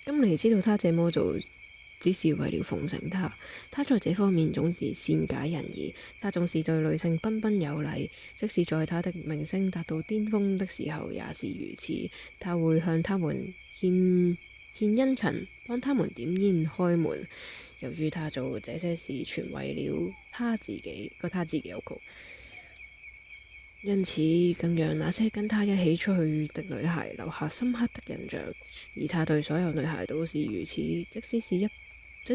金妮知道他這麼做只是為了奉承她。他在這方面總是善解人意，他總是對女性彬彬有禮，即使在他的名聲達到巔峰的時候也是如此。他會向他們獻殷勤，幫他們點煙開門。由於他做這些事全為了他自己有局，因此更讓那些跟他一起出去的女孩留下深刻的印象。而他對所有女孩都是如此，即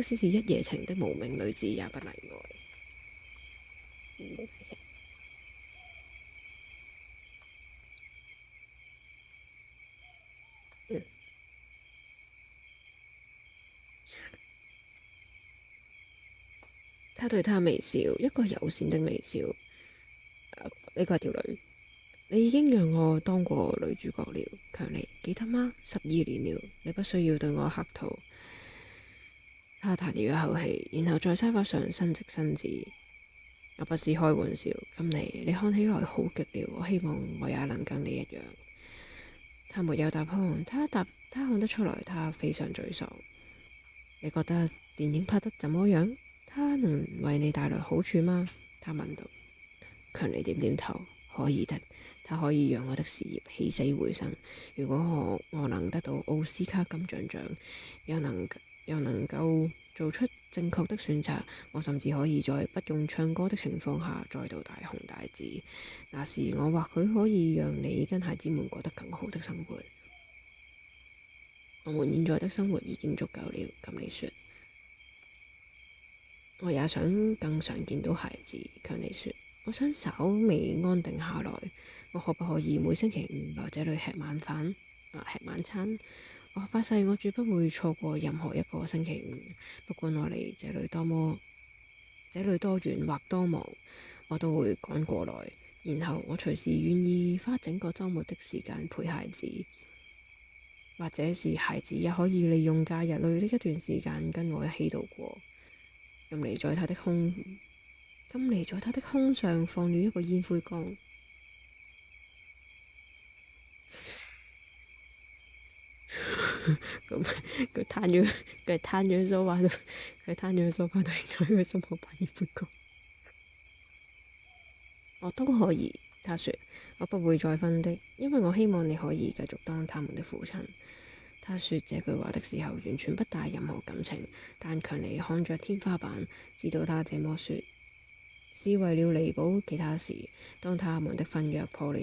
使是一夜情的無名女子也不例外。他對她微笑，一個友善的微笑。呢個係條女。你已經讓我當過女主角了，強尼，記得嗎？12年了，你不需要對我客套。他嘆了一口氣，然後在沙發上伸直身子。我不是開玩笑，金妮，你看起來好極了，我希望我也能跟你一樣。他沒有答腔，他看得出來，他非常沮喪。你覺得電影拍得怎麼樣？他能為你帶來好處嗎？他問道。強尼點點頭，可以的。他可以讓我的事業起死回生。如果我能得到奧斯卡金像獎，又能夠做出正確的選擇，我甚至可以在不用唱歌的情況下再度大紅大紫。那時我或許可以讓你跟孩子們過得更好的生活。我們現在的生活已經足夠了，咁你說。我也想更常見到孩子，強尼說。我想稍微安定下來。我可不可以每星期五來這裏吃晚飯？吃晚餐。我發誓我絕不會錯過任何一個星期五，不管我離這裏多遠或多忙，我都會趕過來。然後我隨時願意花整個週末的時間陪孩子，或者是孩子也可以利用假日裏的一段時間跟我一起度過。金尼在他的胸上放了一個煙灰缸。咁佢攤咗梳化度，然後喺佢心口擺煙灰缸。我都可以，他說，我不會再分的，因為我希望你可以繼續當他們的父親。他說這句話的時候完全不帶任何感情，但強尼看着天花板，知道他這麼說是為了彌補其他事。當他們的婚姻破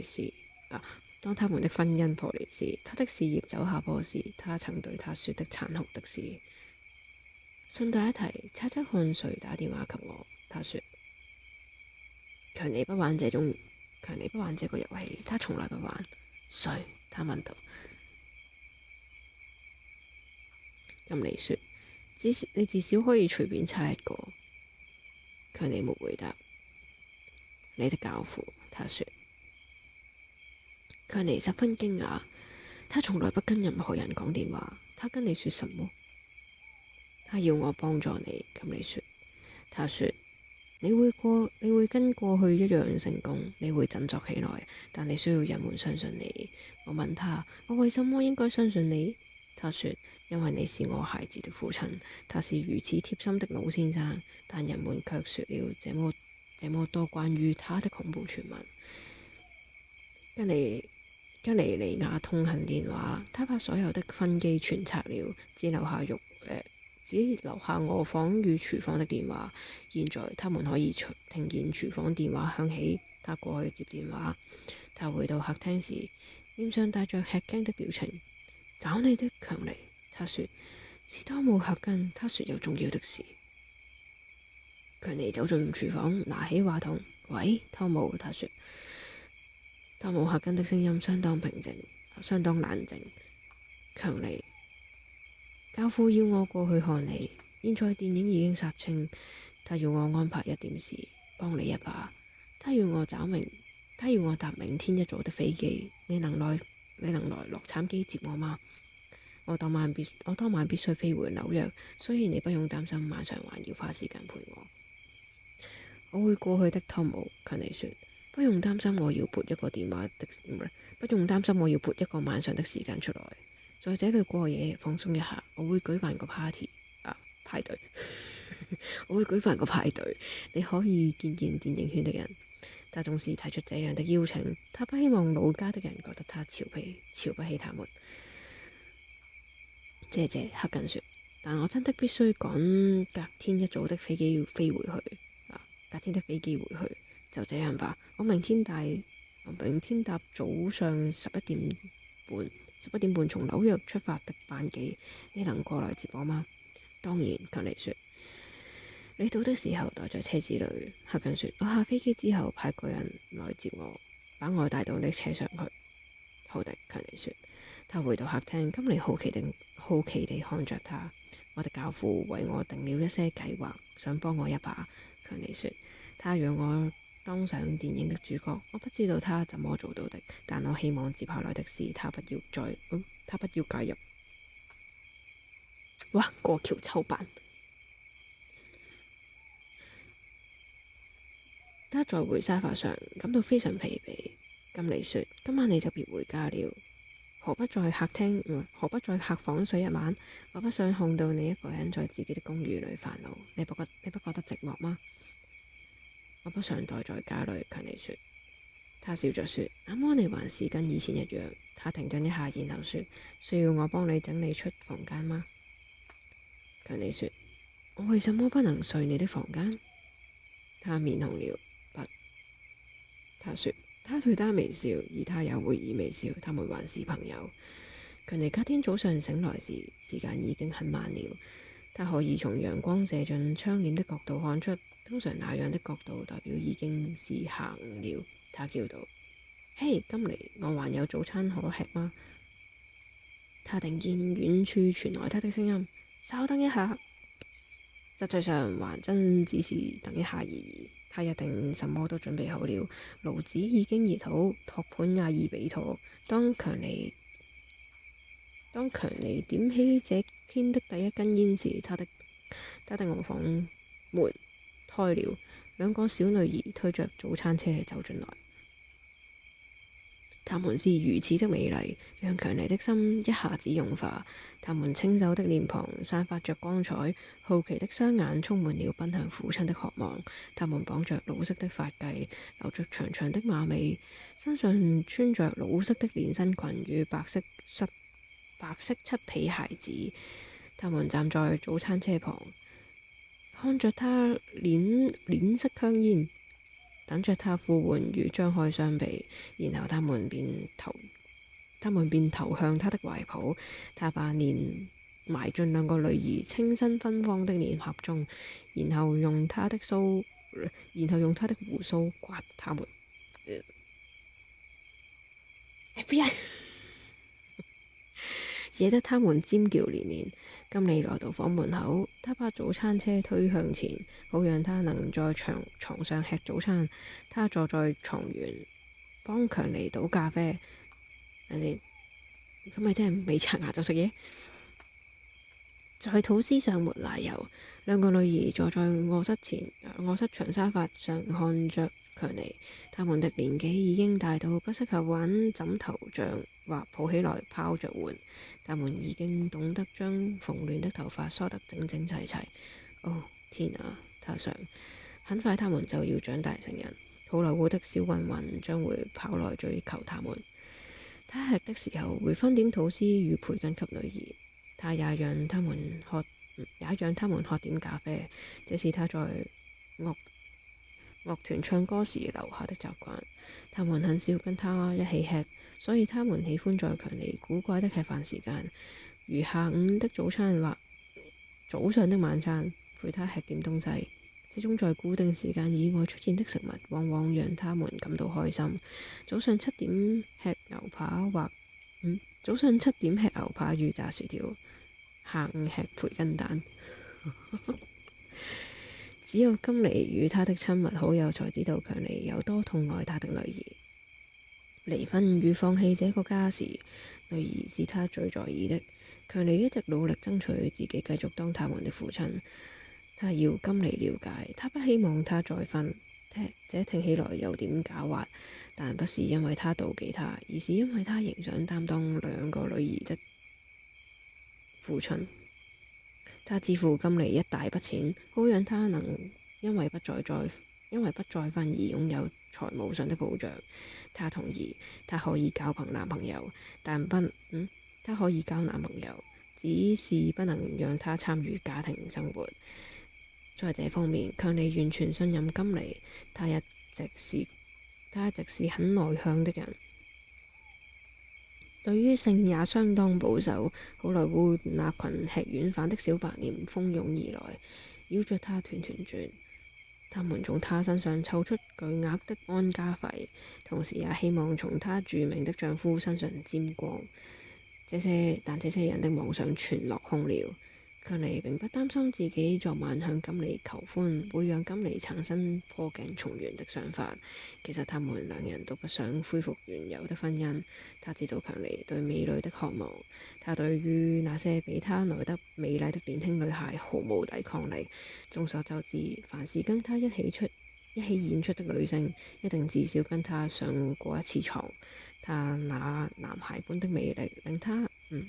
裂時，他的事業走下坡時，他曾對他說的殘酷的事。順帶一提，猜猜看誰打電話給我？他說強尼不玩這個遊戲，他從來不玩。誰？他問道。金尼說你至少可以隨便猜一個。強尼沒回答。你的教父，他說。強尼十分驚訝，他從來不跟任何人講電話。他跟你說什麼？他要我幫助你。金尼說。他說你會跟過去一樣成功，你會振作起來，但你需要人們相信你。我問他，我為什麼應該相信你？他說，因為你是我孩子的父親。他是如此貼心的老先生，但人們卻說了這麼多關於他的恐怖傳聞。跟尼亞痛恨電話，他把所有的分機全拆了，只留下臥房與廚房的電話。現在他們可以聽見廚房電話響起。他過去接電話。他回到客廳時，臉上帶着吃驚的表情。找你的強尼，他說，是多姆克根。他說有重要的事。強尼走進廚房，拿起話筒。喂，湯姆，他說。多姆克根的聲音相當平靜，相當冷靜。強尼，教父要我過去看你。現在電影已經殺青，他要我安排一點事，幫你一把。他要我搭明天一早的飛機。你能來洛杉磯接我嗎？我當晚必須飛回紐約，所以你不用擔心晚上還要花時間陪我。我會過去的，湯姆。強尼說，不用擔心我要撥一個晚上的時間出來，在這裏過夜放鬆一下。我會舉辦個派對。我會舉辦個派對，你可以見見電影圈的人。他總是提出這樣的邀請，他不希望老家的人覺得他瞧不起他們。謝謝，克根說，但我真的必須趕隔天一早的飛機飛回去。隔天的飛機回去，就這樣吧。我明天搭早上11點半從紐約出發的班機，你能過來接我嗎？當然，強尼說。你到的時候待在車子裏。克根說，我下飛機之後派個人來接我，把我帶到你車上去。好的，強尼說。他回到客廳，金尼好奇地看着他。我的教父為我定了一些計劃，想幫我一把。強尼說，他讓我當上電影的主角，我不知道他怎麼做到的，但我希望接下來的事他不要介入。哇，過橋抽板。他在回沙發上感到非常疲憊。金尼說，今晚你就別回家了，何不在客房睡一晚？我不想看到你一個人在自己的公寓裏煩惱。你不覺得寂寞嗎？我不想待在家裏，強尼說。他笑着說，那麼你還是跟以前一樣。他停頓一下，然後說，需要我幫你整理出房間嗎？強尼說，我為什麼不能睡你的房間？他面紅了。不，他說，他對他微笑，而他也會以微笑。他們還是朋友。強尼隔天早上醒來時間已經很晚了。他可以從陽光射進窗簾的角度看出，通常那樣的角度代表已經是下午了。他叫道：嘿，金妮，我還有早餐可吃嗎？他聽見遠處傳來他的聲音：稍等一下。實際上還真只是等一下而已。他一定什麼都準備好了，爐子已經熱好，托盤也已備妥。當強尼點起這天的第一根煙時，他的臥房門開了，兩個小女兒推着早餐車走進來。她們是如此的美麗，讓強尼的心一下子融化。她們清秀的臉龐散發着光彩，好奇的雙眼充滿了奔向父親的渴望。她們綁着老式的髮髻，留着長長的馬尾，身上穿着老式的連身裙與白色漆皮鞋子。她們站在早餐車旁，看着他捻塞香煙，等着他呼喚與張開雙臂，然後他們便投向他的懷抱。他把臉埋進兩個女兒清新芬芳的臉頰中，然後用他的鬍鬚刮他們。FBI 惹得他們尖叫連連。金妮來到房門口，他把早餐車推向前，好讓他能在床上吃早餐。他坐在床緣，幫強尼倒咖啡。等先，咁咪真係未刷牙就食嘢？在吐司上抹奶油。兩個女兒坐在臥室長沙發上看着強尼。他們的年紀已經大到不適合玩枕頭像或抱起來拋着玩。他們已經懂得將蓬亂的頭髮梳得整整齊齊。哦，天啊！他想，很快他們就要長大成人，好萊塢的小混混將會跑來追求他們。他吃的時候會分點吐司與培根給女兒，他也讓他們喝點咖啡。這是他在樂團唱歌時留下的習慣。他們很少跟他一起吃，所以他們喜歡在強尼古怪的吃飯時間，如下午的早餐或早上的晚餐，陪他吃點東西。這種在固定時間以外出現的食物，往往讓他們感到開心。早上7點吃牛扒與炸薯條，下午吃培根蛋。只有金妮與他的親密好友才知道強尼有多痛愛他的女兒。離婚與放棄這個家時，女兒是他最在意的。強尼一直努力爭取自己繼續當他們的父親。他要金妮了解，他不希望他再婚。這聽起來有點狡猾，但不是因為他妒忌他，而是因為他仍想擔當兩個女兒的父親。他支付金妮一大筆錢，好讓他能因為不再婚而擁有財務上的保障。他同意，他可以交男朋友，他可以交男朋友，只是不能讓他參與家庭生活。在這方面，強尼完全信任金妮。他一直是很內向的人，對於性也相當保守。好萊塢那群吃軟飯的小白臉蜂擁而來，繞着他團團轉。他們從他身上湊出巨額的安家費，同時也希望從他著名的丈夫身上沾光。但這些人的妄想全落空了。強尼並不擔心自己昨晚向金妮求歡會讓金妮產生破鏡重圓的想法。其實他們兩人都不想恢復原有的婚姻。他知道強尼對美女的渴望，他對於那些比他來得美麗的年輕女孩毫無抵抗力。眾所周知，凡是跟他一起演出的女性，一定至少跟他上過一次床。他那男孩般的魅力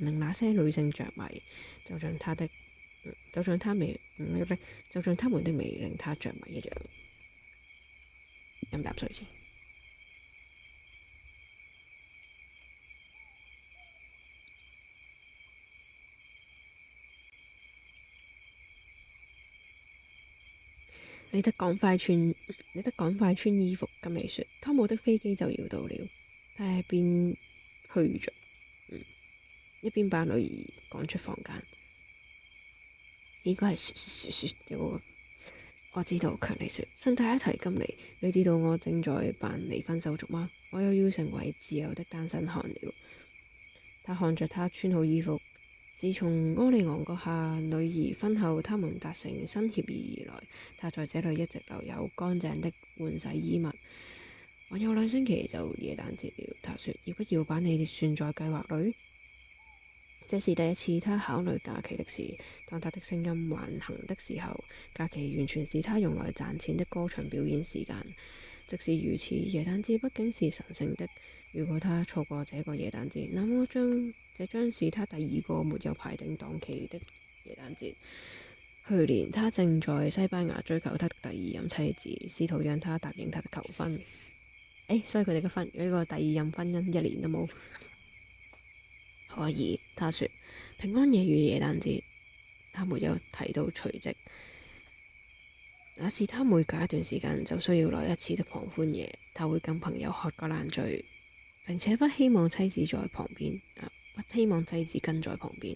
令那些女性着迷，就像他們的美令他着迷一樣。飲啖水先。你得趕快穿衣服。金妮說，湯姆的飛機就要到了。他一邊去着，一邊把女兒趕出房間。應該係雪嘅喎。我知道，強尼說。順帶一提，金妮，你知道我正在辦離婚手續嗎？我又要成為自由的單身漢了。他看着他穿好衣服。自從柯里昂閣下女兒婚後，他們達成新協議以來，他在這裏一直留有乾淨的換洗衣物。還有2星期就耶誕節了，他說，要不要把你哋算在計劃裏？這是第一次他考慮假期的事。當他的聲音還行的時候，假期完全是他用來賺錢的歌唱表演時間。即使如此，耶誕節畢竟是神聖的。如果他錯過這個耶誕節，那麼這將是他第2個沒有排定檔期的耶誕節。去年他正在西班牙追求他的第2任妻子，試圖讓他答應他的求婚。所以佢哋嘅呢個第2任婚姻1年都冇。可以，他說平安夜與耶誕節，他沒有提到除夕，那是他每隔一段時間就需要來一次的狂歡夜。他會跟朋友喝個爛醉，並且不希望妻子在旁邊，不希望妻子跟在旁邊，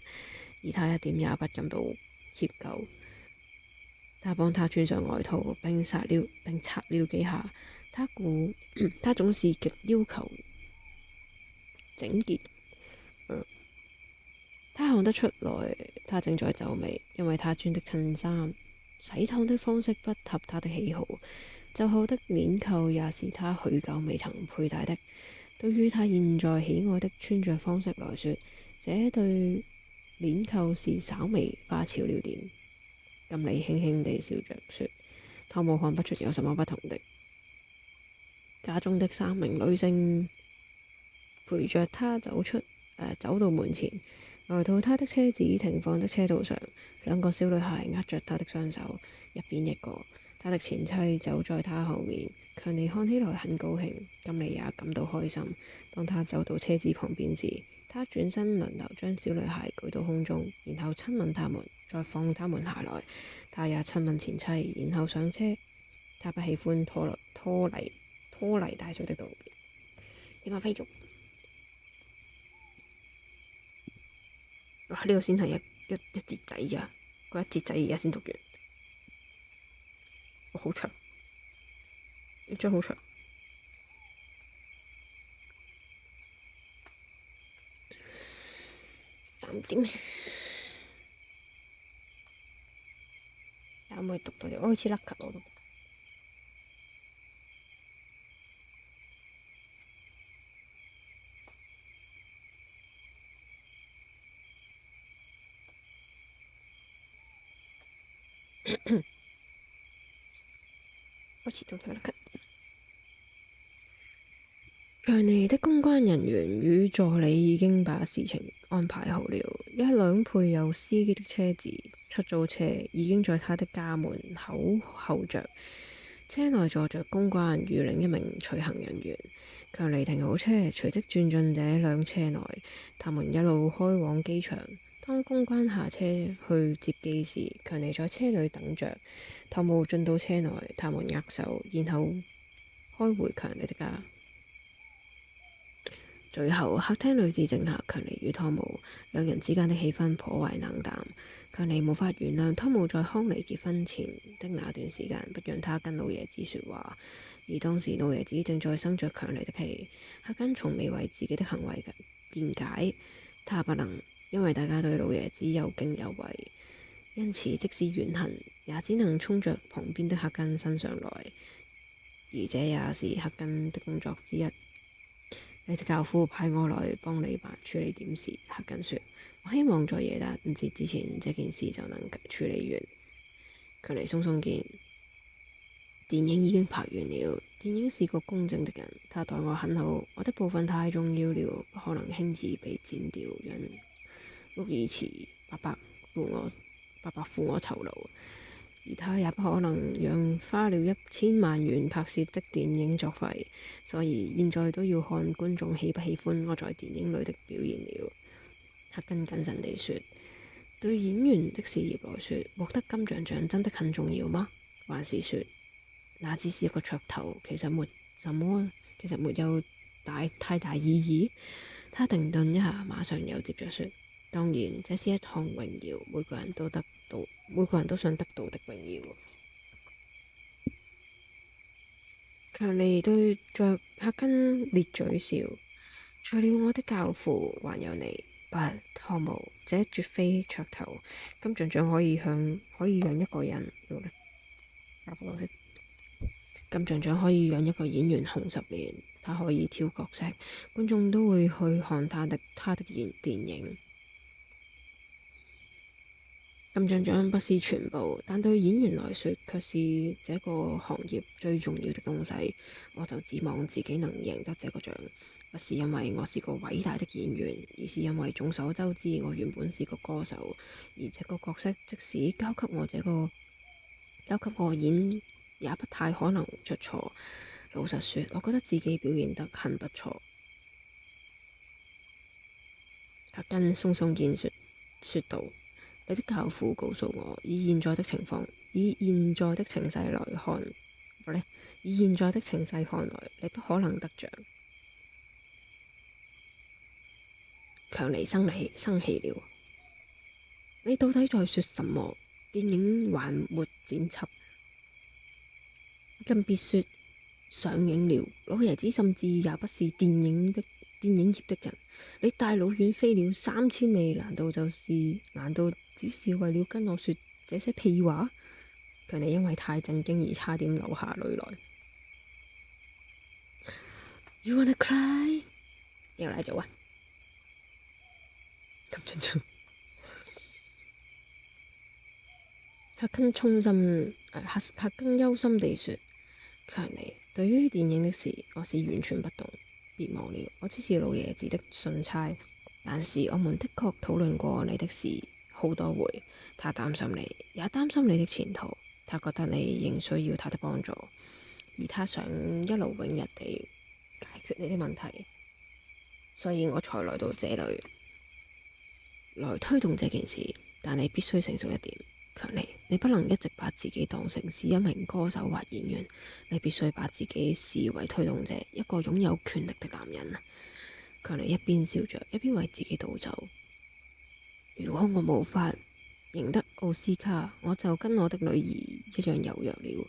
而他一點也不感到歉疚。他幫他穿上外套並擦了幾下。他總是極要求整潔。他看得出來，他正在皺眉，因為他穿的襯衫洗燙的方式不合他的喜好。袖後的鏈扣也是他許久未曾佩戴的。對於他現在喜愛的穿着方式來說，這對鏈扣是稍微花俏了點。金妮輕輕地笑着說：湯姆看不出有什麼不同的。家中的3名女性陪着他走到門前，來到他的車子停放的車道上。2個小女孩握着他的雙手，一邊一個。他的前妻走在他後面。強尼看起來很高興，金妮也感到開心。當他走到車子旁邊時，他轉身輪流將小女孩舉到空中，然後親吻他們，再放他們下來。他也親吻前妻，然後上車。他不喜歡拖泥帶水的道別。點解飛咗？哇！呢個先係一節仔咋，嗰一節仔而家先讀完。好長，呢張好長。3點，可唔可以讀到？我開始甩咳咯。開始都甩咳。強尼的公關人員與助理已經把事情安排好了。一輛配有司機的車子，出租車已經在他的家門口候着。車內坐着公關與另一名隨行人員。強尼停好車，隨即轉進這輛車內。他們一路開往機場。當公關下車去接機時，強尼在車裏等着。湯姆進到車內，他們握手，然後開回強尼的家。最後，客廳裏只剩下強尼與湯姆兩人之間的氣氛頗為冷淡。強尼無法原諒湯姆在康妮結婚前的那段時間不讓他跟老爺子說話，而當時老爺子正在生着強尼的氣。客根從未為自己的行為辯解，他不能，因為大家對老爺子有敬有畏，因此即使怨恨，也只能衝着旁邊的客根身上來，而這也是客根的工作之一。你的教父派我來幫你處理點事，客根說。我希望在耶誕節之前這件事就能處理完。強尼鬆鬆肩。電影已經拍完了，電影是個公正的人，他待我很好，我的部分太重要了，不可能輕易被剪掉，讓沃爾茨白白付我酬勞，而他也不可能讓花了1000萬元拍攝的電影作廢，所以現在都要看觀眾喜不喜歡我在電影裏的表現了。客根謹慎地說：對演員的事業來說，獲得金像獎真的很重要嗎？還是說那只是一個噱頭，其實沒有太大意義？他停頓一下，馬上又接着說：當然，這是一項榮耀，每個人都想得到的榮耀。強尼對着赫根咧嘴笑，除了我的教父，還有你。不，湯姆，這絕非噱頭。金像獎可以讓一個人，金像獎可以讓一個演員紅10年，他可以挑角色，觀眾都會去看他的電影。金像獎不是全部，但對演員來說卻是這個行業最重要的東西。我就指望自己能贏得這個獎，不是因為我是個偉大的演員，而是因為眾所周知我原本是個歌手，而這個角色即使交給我演，也不太可能出錯。老實說，我覺得自己表現得很不錯。赫根鬆鬆肩說道：你的教父告訴我，以現在的情勢來，你不可能得獎。強尼生氣了，你到底在說什麼？電影還沒剪輯，更別說上映了。老爺子甚至也不是電影業的人，你大老遠飛了3000里，難道只是為了跟我說這些屁話？強尼因為太震驚而差點流下淚來。You wanna cry？ 又嚟做啊！咁進做。赫根憂心地說：強尼，對於電影的事，我是完全不懂。別忘了，我只是老爺子的信差。但是我們的確討論過你的事好多回。他擔心你，也擔心你的前途。他覺得你仍需要他的幫助，而他想一勞永逸地解決你的問題。所以我才來到這裡來推動這件事。但你必須成熟一點，強尼，你不能一直把自己當成是一名歌手或演員，你必須把自己視為推動者，一個擁有權力的男人。強尼一邊笑着，一邊為自己倒酒。如果我無法贏得奧斯卡，我就跟我的女兒一樣柔弱了。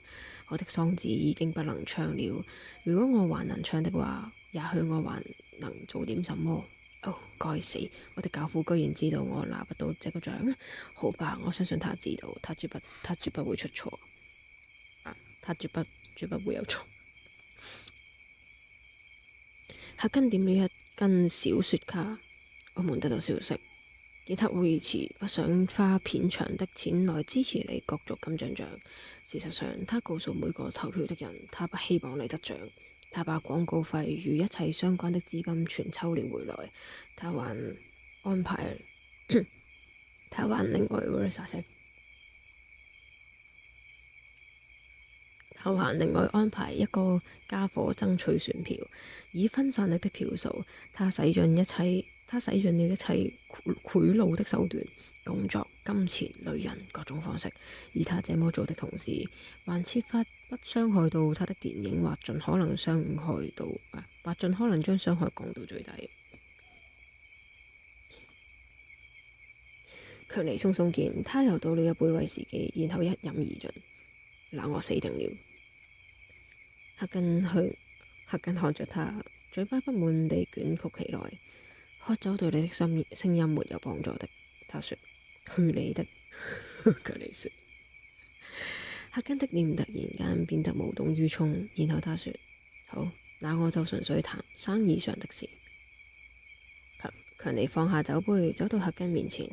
我的喪子已經不能唱了。如果我還能唱的話，也許我還能做點什麼。哦，該死！我的教父居然知道我拿不到這個獎。好吧，我相信他知道，他絕不會出錯。他絕不會有錯。赫根點了一根小雪茄。我們得到消息，記得會遲不想花片長的錢來支持你角逐金像獎。事實上，他告訴每個投票的人，他不希望你得獎。他把廣告費與一切相關的資金全抽了回來。他還另外安排一個家伙爭取選票，以分散力的票數。他使盡了一切賄賂的手段，工作、金錢、女人各種方式。而他這麼做的同時，還設法不傷害到他的電影，或盡可能將傷害降到最低。強尼鬆鬆肩，他又倒了一杯威士忌，然後一飲而盡。那我死定了。赫根看着他，嘴巴不滿地捲曲起來。喝酒對你的聲音沒有幫助的，他說。去你的，強尼說。赫根的臉突然間變得無動於衷，然後他說：好，那我就純粹談生意上的事。強尼放下酒杯，走到赫根面前。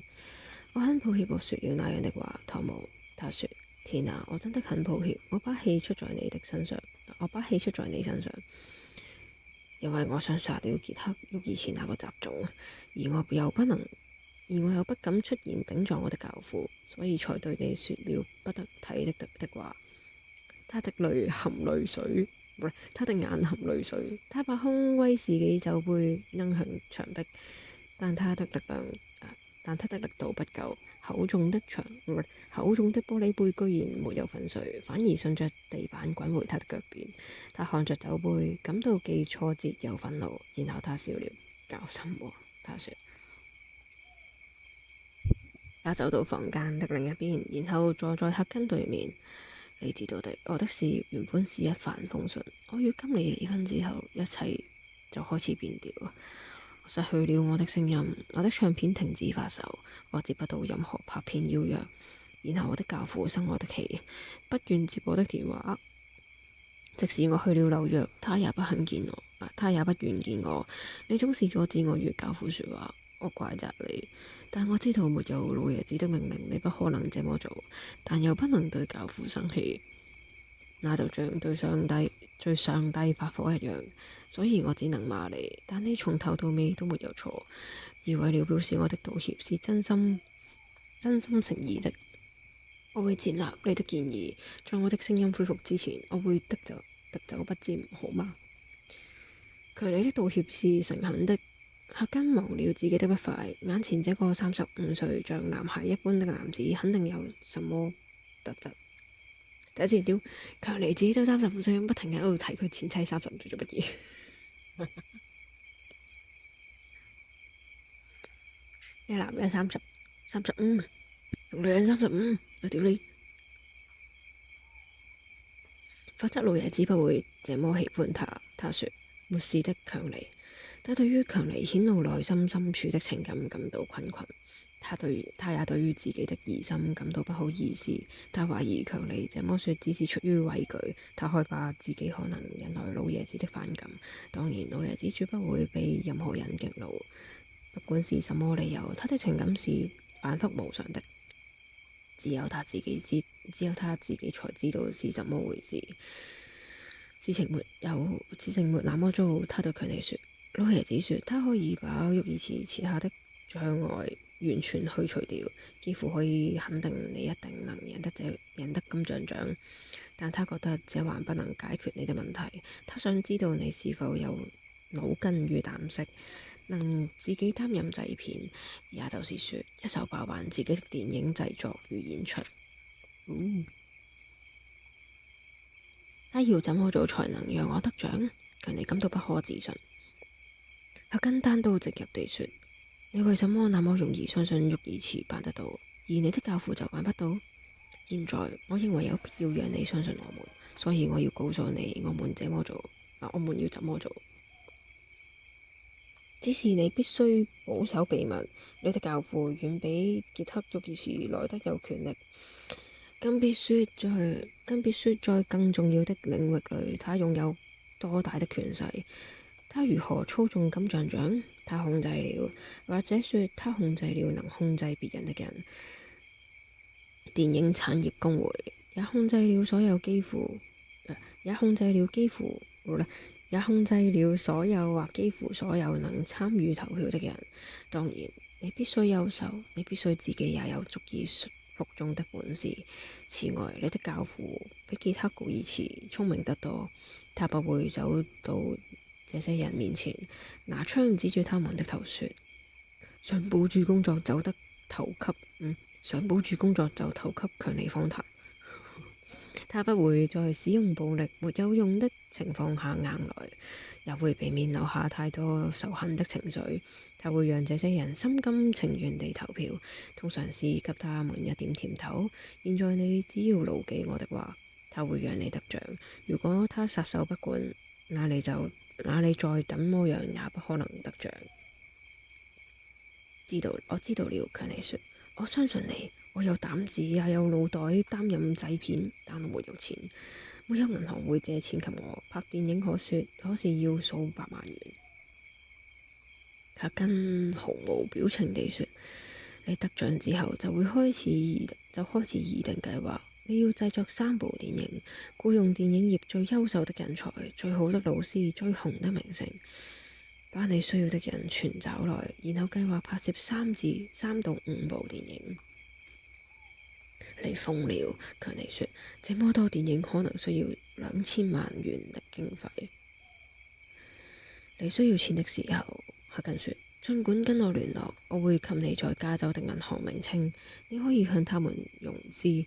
我很抱歉我說了那樣的話，湯姆。他說：天啊，我真的很抱歉，我把氣出在你身上，因為我想殺了傑克沃以前那個雜種，而我又不敢出言頂撞我的教父，所以才對你說了不得體的話。他的眼含淚水，他把空威士忌酒杯扔向牆壁，但他的力度不夠，厚重的玻璃杯居然沒有粉碎，反而順着地板滾回他的腳邊。他看着酒杯，感到既挫折又憤怒，然後他笑了。搞什麼？他說。他走到房間的另一邊，然後坐在赫根對面。你知道的，我的事業原本是一帆風順，我與金利離婚之後，一切就開始變調。我失去了我的聲音，我的唱片停止發售，我接不到任何拍片邀約。然後我的教父生我的氣，不願接我的電話。即使我去了紐約，他也不肯見我，他也不願見我。你總是阻止我與教父說話，我怪責你。但我知道沒有老爺子的命令，你不可能這麼做，但又不能對教父生氣，那就像對上帝發火一樣。所以我只能罵你，但你從頭到尾都沒有錯。而為了表示我的道歉是真心誠意的，我會接納你的建議，在我的聲音恢復之前，我會滴酒不沾，好嗎？強尼的道歉是誠懇的。赫根忘了自己的不快，眼前這個35歲像男孩一般的男子，肯定有什麼特質。第一次屌，強尼自己都35歲，不停喺度提佢前妻35歲做乜嘢？你男人35，同女人35，我屌你！否則老爺子不會這麼喜歡他。他說：沒事的，強尼。他對於強尼顯露內心深處的情感感到困困，他也對於自己的疑心感到不好意思。他懷疑強尼這麼說只是出於畏懼，他害怕自己可能引來老爺子的反感。當然，老爺子絕不會被任何人激怒。不管是什麼理由，他的情感是反覆無常的，只有他自己才知道是怎麼回事。事情沒那麼糟。他對強尼說。老爺子說，他可以把育兒池設下的障礙完全去除掉，幾乎可以肯定你一定能贏得金像獎。但他覺得這還不能解決你的問題。他想知道你是否有腦筋與膽識，能自己擔任製片，也就是說，一手包辦自己的電影製作與演出。他要怎麼做才能讓我得獎？強尼感到不可置信。赫根單刀直入地說：你為什麼那麼容易相信育兒池辦得到，而你的教父就辦不到？現在我認為有必要讓你相信我們，所以我要告訴你我們要怎麼做。只是你必須保守秘密。你的教父遠比傑克育兒池來得有權力，更別說在更重要的領域裏，他擁有多大的權勢。他如何操縱金像獎？他控制了，或者說他控制了能控制別人的人。電影產業工會也控制了所有所有或幾乎所有能參與投票的人。當然，你必須優秀，你必須自己也有足以服眾的本事。此外，你的教父比傑克·育兒池聰明得多，他不會走到這些人面前，拿槍指住他們的頭說：想保住工作就投給強尼訪談。他不會在使用暴力沒有用的情況下硬來，也會避免留下太多仇恨的情緒。他會讓這些人心甘情願地投票，通常是給他們一點甜頭。現在你只要牢記我的話，他會讓你得獎。如果他撒手不管，那你再怎麼樣也不可能得獎。我知道了，強尼說，我相信你，我有膽子也有腦袋擔任製片，但我沒有錢，沒有銀行會借錢給我拍電影，可是要數百萬元。赫根毫無表情地說，你得獎之後就開始擬定計劃。你要製作3部電影，僱用電影業最優秀的人才、最好的老師、最紅的明星，把你需要的人全找來，然後計劃拍攝3到5部電影。你瘋了，強尼說，這麼多電影可能需要2000萬元的經費。你需要錢的時候，赫根說，儘管跟我聯絡，我會給你在加州的銀行名稱，你可以向他們融資。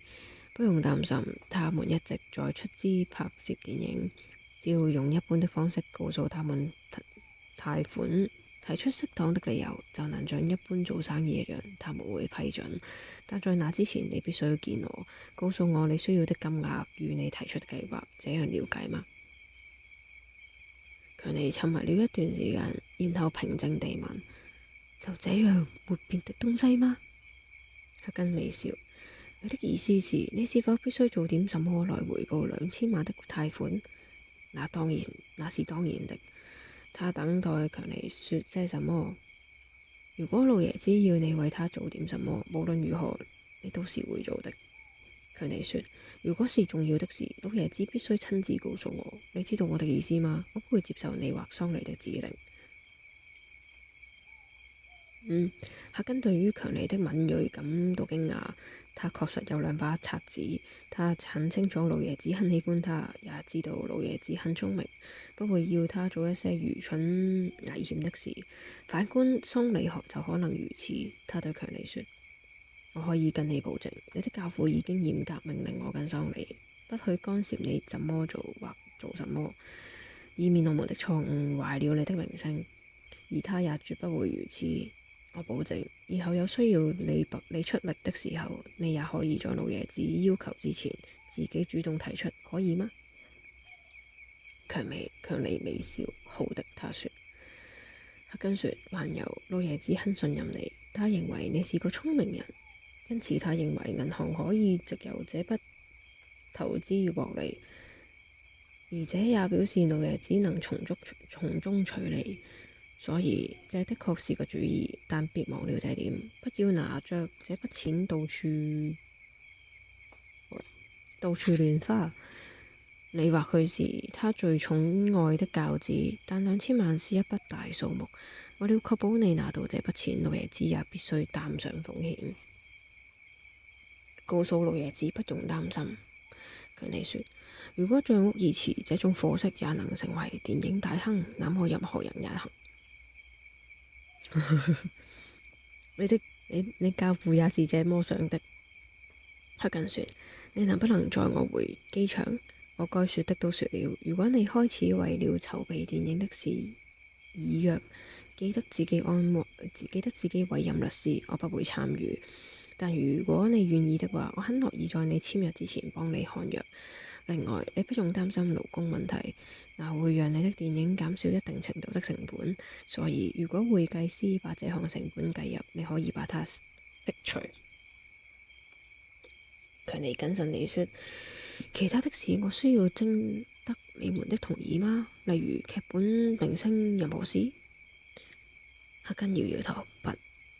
不用擔心，他們一直在出資拍攝電影，只要用一般的方式告訴他們貸款提出適當的理由，就能像一般做生意一樣，他們會批准。但在那之前，你必須要見我，告訴我你需要的金額與你提出的計劃，這樣了解嗎？強尼沉默了一段時間，然後平靜地問：就這樣沒別的東西嗎？赫根微笑：你的意思是，你是否必須做點什麼來回報2000萬的貸款？那當然，那是當然的。他等待強尼說些什麼。如果老爺子要你為他做點什麼，無論如何，你都是會做的。強尼說：如果是重要的事，老爺子必須親自告訴我。你知道我的意思嗎？我不會接受你或桑尼的指令。赫根對於強尼的敏銳感到驚訝。他確實有2把刷子，他很清楚老爺子很喜歡他，也知道老爺子很聰明，不會要他做一些愚蠢危險的事。反觀桑尼就可能如此。他對強尼說：我可以跟你保證，你的教父已經嚴格命令我跟桑尼不許干涉你怎麼做或做什麼，以免我們的錯誤壞了你的名聲。而他也絕不會如此。我保證，以後有需要你出力的時候，你也可以在老爺子要求之前自己主動提出，可以嗎？強尼微笑，好的，他說。赫根說：還有，老爺子很信任你，他認為你是個聰明人，因此他認為銀行可以藉由這筆投資獲利，而且也表示老爺子能從中取利。所以這的確是個主意，但別忘了這點，不要拿着這筆錢到處亂花。你或許是他最寵愛的教子，但2000萬是一筆大數目。為了確保你拿到這筆錢，老爺子也必須擔上風險。告訴老爺子不用擔心。強尼說：如果帳屋已遲，這種貨色也能成為電影大亨，那麼任何人也行。你教父也是這麼想的。赫根說：你能不能載我回機場？我該說的都說了。如果你開始為了籌備電影的事已約，記得自己委任律師，我不會參與。但如果你願意的話，我很樂意在你簽約之前幫你看約。另外，你不用擔心勞工問題，那會讓你的電影減少一定程度的成本。所以，如果會計師把這項成本計入，你可以把它剔除。強尼謹慎地說：其他的事我需要徵得你們的同意嗎？例如劇本、明星任何事？赫根搖搖頭，不。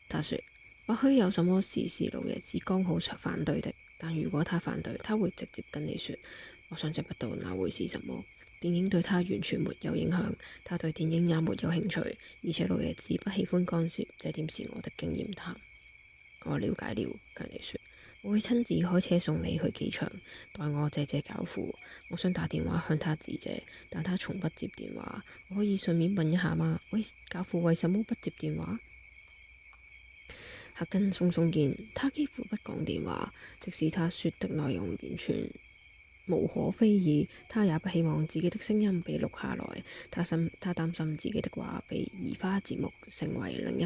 他說：或許有什麼事是老爺子剛好反對的，但如果他反對，他會直接跟你說。我想象不到那會是什麼。電影對他完全沒有影響，他對電影也沒有興趣，而且老爺子不喜歡干涉，這點是我的經驗談。我了解了，強尼說。我會親自開車送你去機場，代我謝謝教父。我想打電話向他致謝，但他從不接電話。我可以順便問一下嗎？教父為什麼不接電話？赫根聳聳肩，他幾乎不講電話，即使他說的內容完全無可非議，他也不希望自己的聲音被錄下來。他擔心自己的話被移花接木，成為另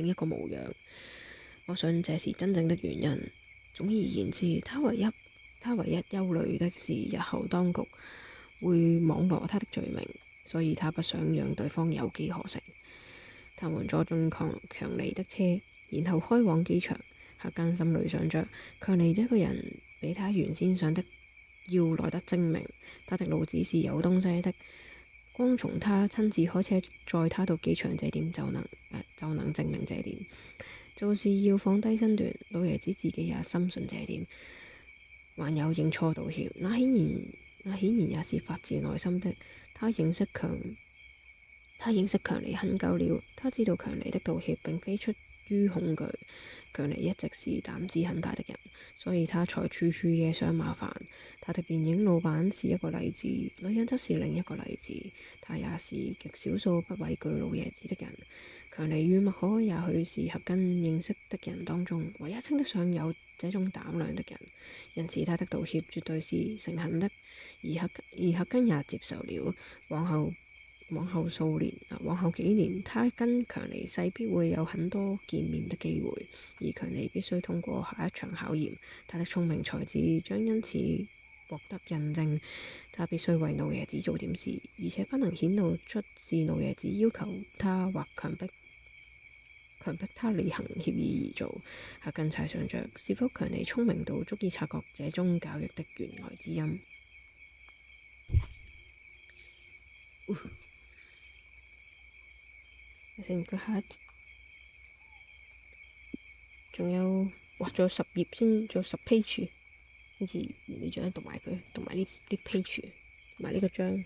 一個模樣。我想這是真正的原因。總而言之，他唯一憂慮的是日後當局會網羅他的罪名，所以他不想讓對方有機可乘。他們坐進強尼的車，然後開往機場。赫根心裏想着，強尼這個人比他原先想的要來得精明，他的腦子是有東西的。光從他親自開車載他到機場這點就能證明這點。就是要放低身段，老爺子自己也深信這點，還有認錯道歉，那顯然也是發自內心的。他認識強尼很久了，他知道強尼的道歉並非出於恐懼。強尼一直是膽子很大的人，所以他才處處惹上麻煩。他的電影老闆是一個例子，女人則是另一個例子。他也是極少數不畏懼老爺子的人。強尼與麥可也許是赫根認識的人當中唯一稱得上有這種膽量的人，因此他的道歉絕對是誠懇的，而赫根也接受了。往後往後幾年，他跟強尼勢必會有很多見面的機會，而強尼必須通過下一場考驗。他的聰明才智將因此獲得印證。他必須為老爺子做點事，而且不能顯露出是老爺子要求他或強迫他履行協議而做。哈根猜想着是否強尼聰明到足以察覺這宗教育的弦外之音。成個下仲有10頁先，仲有10 page，跟住你再讀埋佢，讀埋呢 page，同埋呢個章，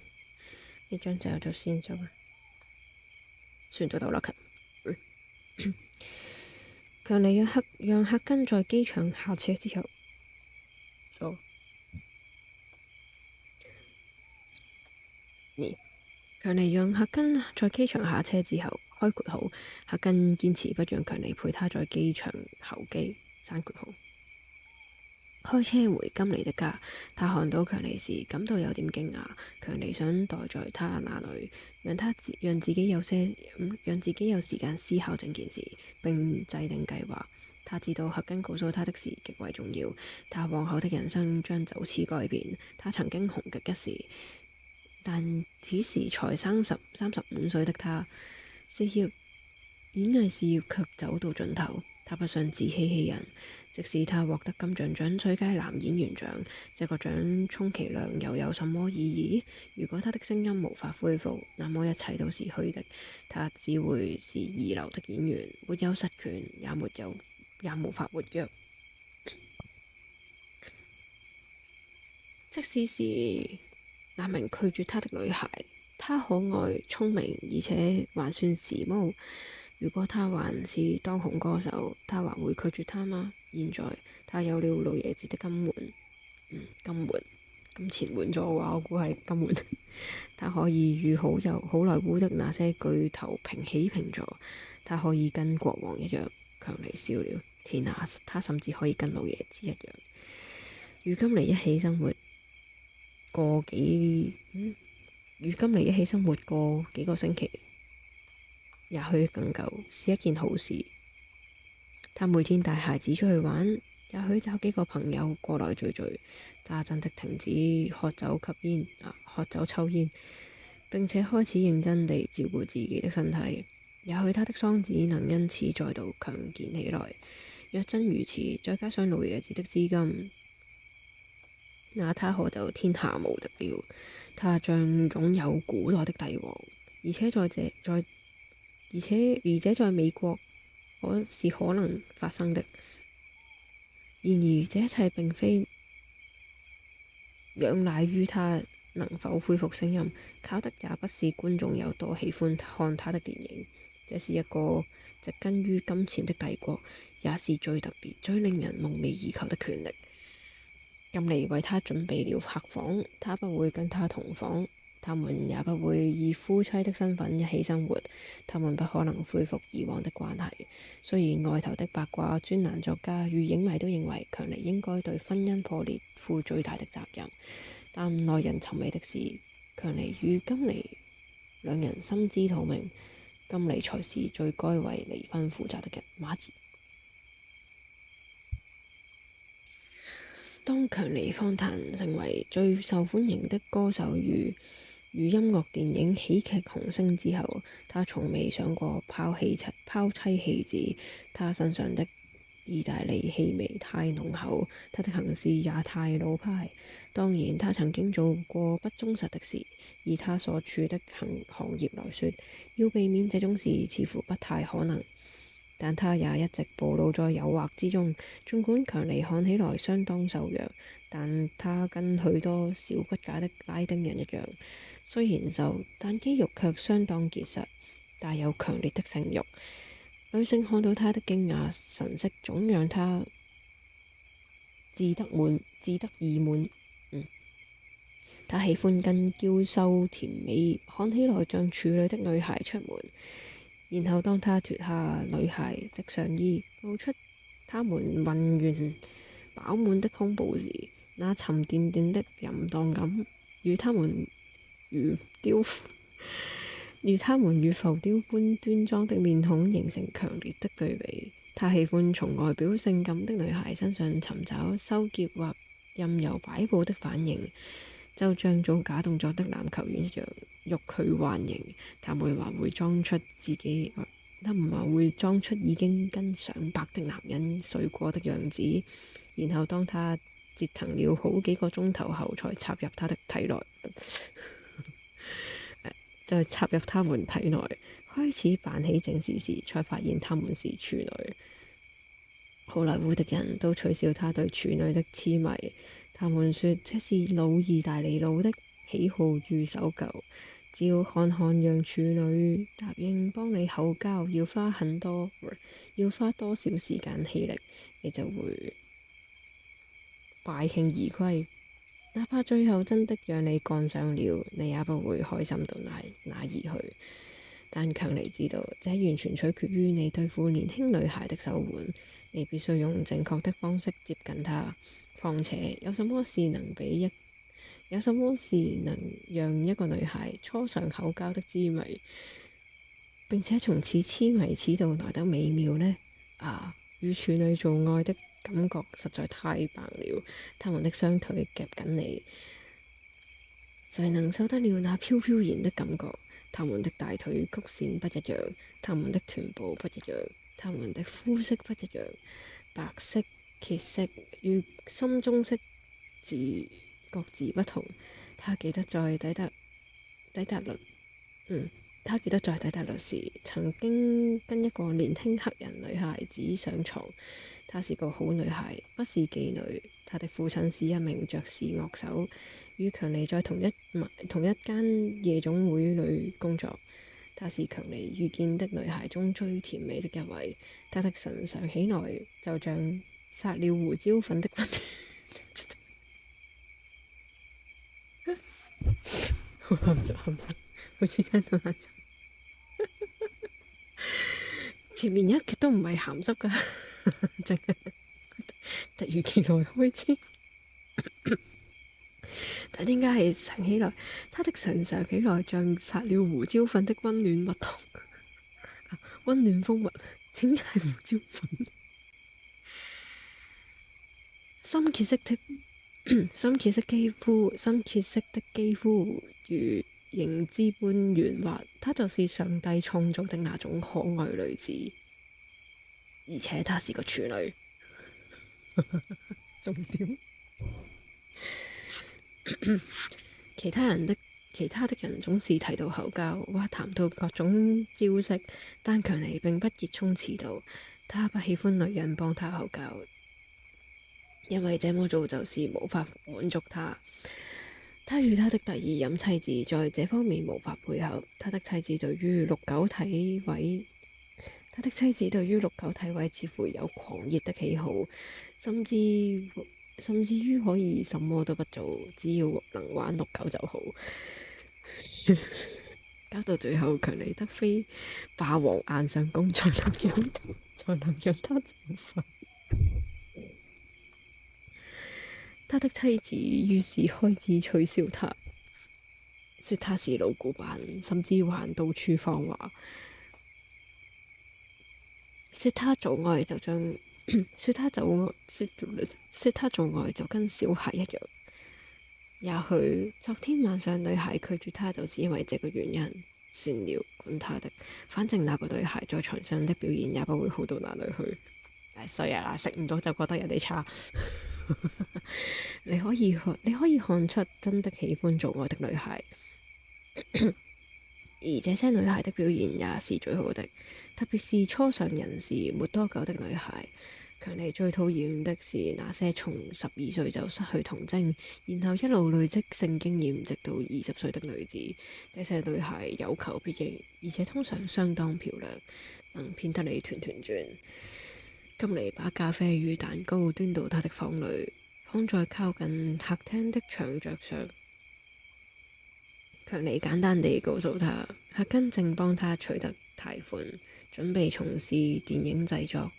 呢章就有咗先咗，算咗到啦。強尼讓哈根在機場下車之後，強尼讓哈根在機場下車之後，開括號，哈根堅持不讓強尼陪他在機場候機，閂括號。開車回金尼的家，他看到強尼時感到有點驚訝。強尼想待在他那裡，讓自己有時間思考整件事，並制定計劃。他知道哈根告訴他的事極為重要，他往後的人生將就此改變。他曾經紅極一時，但此時才35歲的他，演藝事業卻走到盡頭。他不想自欺欺人，即使他獲得金像獎最佳男演員獎，這個獎充其量又有什麼意義？如果他的聲音無法恢復，那麼一切都是虛的。他只會是二流的演員，沒有實權，也無法活躍。即使是那名拒絕他的女孩，她可愛、聰明，而且還算時髦。如果她還是當紅歌手，她還會拒絕她嗎？現在她有了老爺子的金錢援助嘅話，我估係金援。她可以與好萊塢的那些巨頭平起平坐，她可以跟國王一樣。強尼笑了，天啊，她甚至可以跟老爺子一樣。與金尼一起生活過幾個星期，也許更久，是一件好事。他每天帶孩子出去玩，也許找幾個朋友過來聚聚。他真的停止喝酒抽煙，並且開始認真地照顧自己的身體。也許他的喪子能因此再度強健起來。若真如此，再加上老爺子的資金，那他可就天下無敵了。他將擁有古代的帝王，而且這在美國是可能發生的。然而，這一切並非仰賴於他能否恢復聲音，靠的也不是觀眾有多喜歡看他的電影。這是一個植根於金錢的帝國，也是最特別、最令人夢寐以求的權力。金尼為他準備了客房，他不會跟他同房，他們也不會以夫妻的身份一起生活，他們不可能恢復以往的關係。雖然外頭的八卦專欄作家與影迷都認為強尼應該對婚姻破裂負最大的責任，但耐人尋味的是，強尼與金尼兩人心知肚明，金尼才是最該為離婚負責的人。當強尼方壇成為最受歡迎的歌手與音樂電影喜劇紅星之後，他從未想過拋妻棄子。他身上的意大利氣味太濃厚，他的行事也太老派。當然，他曾經做過不忠實的事，以他所處的行業來說，要避免這種事似乎不太可能。但他也一直暴露在誘惑之中。儘管強尼看起來相當瘦弱，但他跟許多小骨架的拉丁人一樣，雖然瘦，但肌肉卻相當結實，帶有強烈的性慾。女性看到他的驚訝神色，總讓他自得意滿。他喜歡跟嬌羞甜美、看起來像處女的女孩出門。然後當他脫下女孩的上衣，露出他們渾圓飽滿的胸部時，那沉甸甸的淫蕩感與他們與他們與浮雕般端莊的面孔形成強烈的對比。他喜歡從外表性感的女孩身上尋找羞澀或任由擺佈的反應，就像做假動作的籃球員一樣，欲拒還迎。他們還會裝出已經跟上百的男人睡過的樣子，然後當他折騰了好幾個鐘頭後，才插入他的體內，再插入他們體內，開始辦起正事時，才發現他們是處女。好萊塢的人都取笑他對處女的痴迷，他們說這是老意大利佬的喜好與守舊。只要看看讓處女答應幫你口交要花多少時間氣力，你就會敗興而歸。哪怕最後真的讓你幹上了，你也不會開心到哪兒去。但強尼知道，這完全取決於你對付年輕女孩的手腕。你必須用正確的方式接近她。況且有什麼事能讓一個女孩初嘗口交的滋味，並且從此痴迷此道來得美妙呢？與處女做愛的感覺實在太棒了。他們的雙腿夾緊你，誰能受得了那飄飄然的感覺？他們的大腿曲線不一樣，他們的臀部不一樣，他們的膚色不一樣，白色、褐色與深棕色各自不同。他記得在底特律時，曾經跟一個年輕黑人女孩子上床。她是個好女孩，不是妓女。她的父親是一名爵士樂手，與強尼在同一間夜總會裏工作。她是強尼遇見的女孩中最甜美的一位。她的唇上起來就像撒了胡椒粉的溫暖。好似聽到啦，前面一句都唔係鹹濕㗎，淨係突如其來開始。但點解係上起來？他的唇上起來像撒了胡椒粉的溫暖蜜糖，溫暖蜂蜜。點解係胡椒粉？深褐色的肌膚如凝脂般圓滑，她就是上帝創造的那種可愛女子，而且她是個處女。重點。其他的人總是提到口交或談到各種招式，但強尼並不熱衷此道。他不喜歡女人幫他口交，因為這麼做就是無法滿足他。他與他的第二任妻子在這方面無法配合。他的妻子對於六九體位似乎有狂熱的喜好，甚至於可以什麼都不做，只要能玩六九就好。搞到最後，強尼得非霸王硬上弓才能讓他就範。他的妻子於是開始取笑他，說他是老古板，甚至還到處放話，說他做愛就跟小孩一樣。也許昨天晚上女孩拒絕他就是因為這個原因。算了，管他的，反正那個女孩在床上的表現也不會好到哪裏去。衰啊，食唔到就覺得人哋差。你可以看出真的喜歡做愛的女孩，而這些女孩的表現也是最好的，特別是初上人時沒多久的女孩。強尼最討厭的是那些從12歲就失去童貞，然後一路累積性經驗直到20歲的女子。這些女孩有求必應，而且通常相當漂亮，能騙得你團團轉。金尼把咖啡與蛋糕端到他的房裏，放在靠近客廳的長桌上。強尼簡單地告訴他，客根正幫他取得貸款，準備從事電影製作。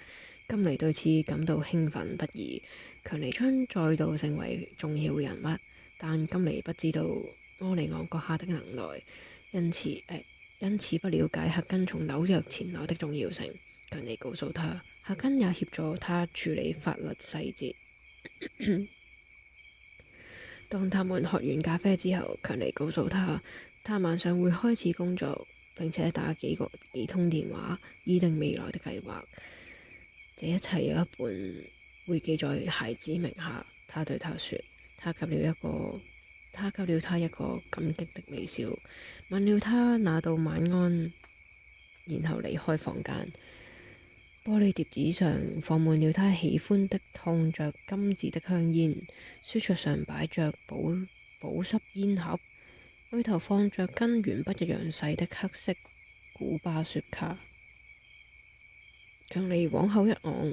金尼對此感到興奮不已，強尼將再度成為重要人物，但金尼不知道柯尼昂閣下的能耐，因因此不了解赫根從紐約前來的重要性。強尼告訴他，赫根也協助他處理法律細節。當他們喝完咖啡之後，強尼告訴他，他晚上會開始工作，並且打幾通電話，擬定未來的計劃。這一切有一半會記在孩子名下。他對他說，他給了他一個感激的微笑，問了他那道晚安，然後離開房間。玻璃碟子上放滿了他喜歡的燙着金子的香煙，書桌上擺着保濕煙盒，裏頭放着跟鉛筆一樣細的黑色古巴雪茄。強尼往後一昂，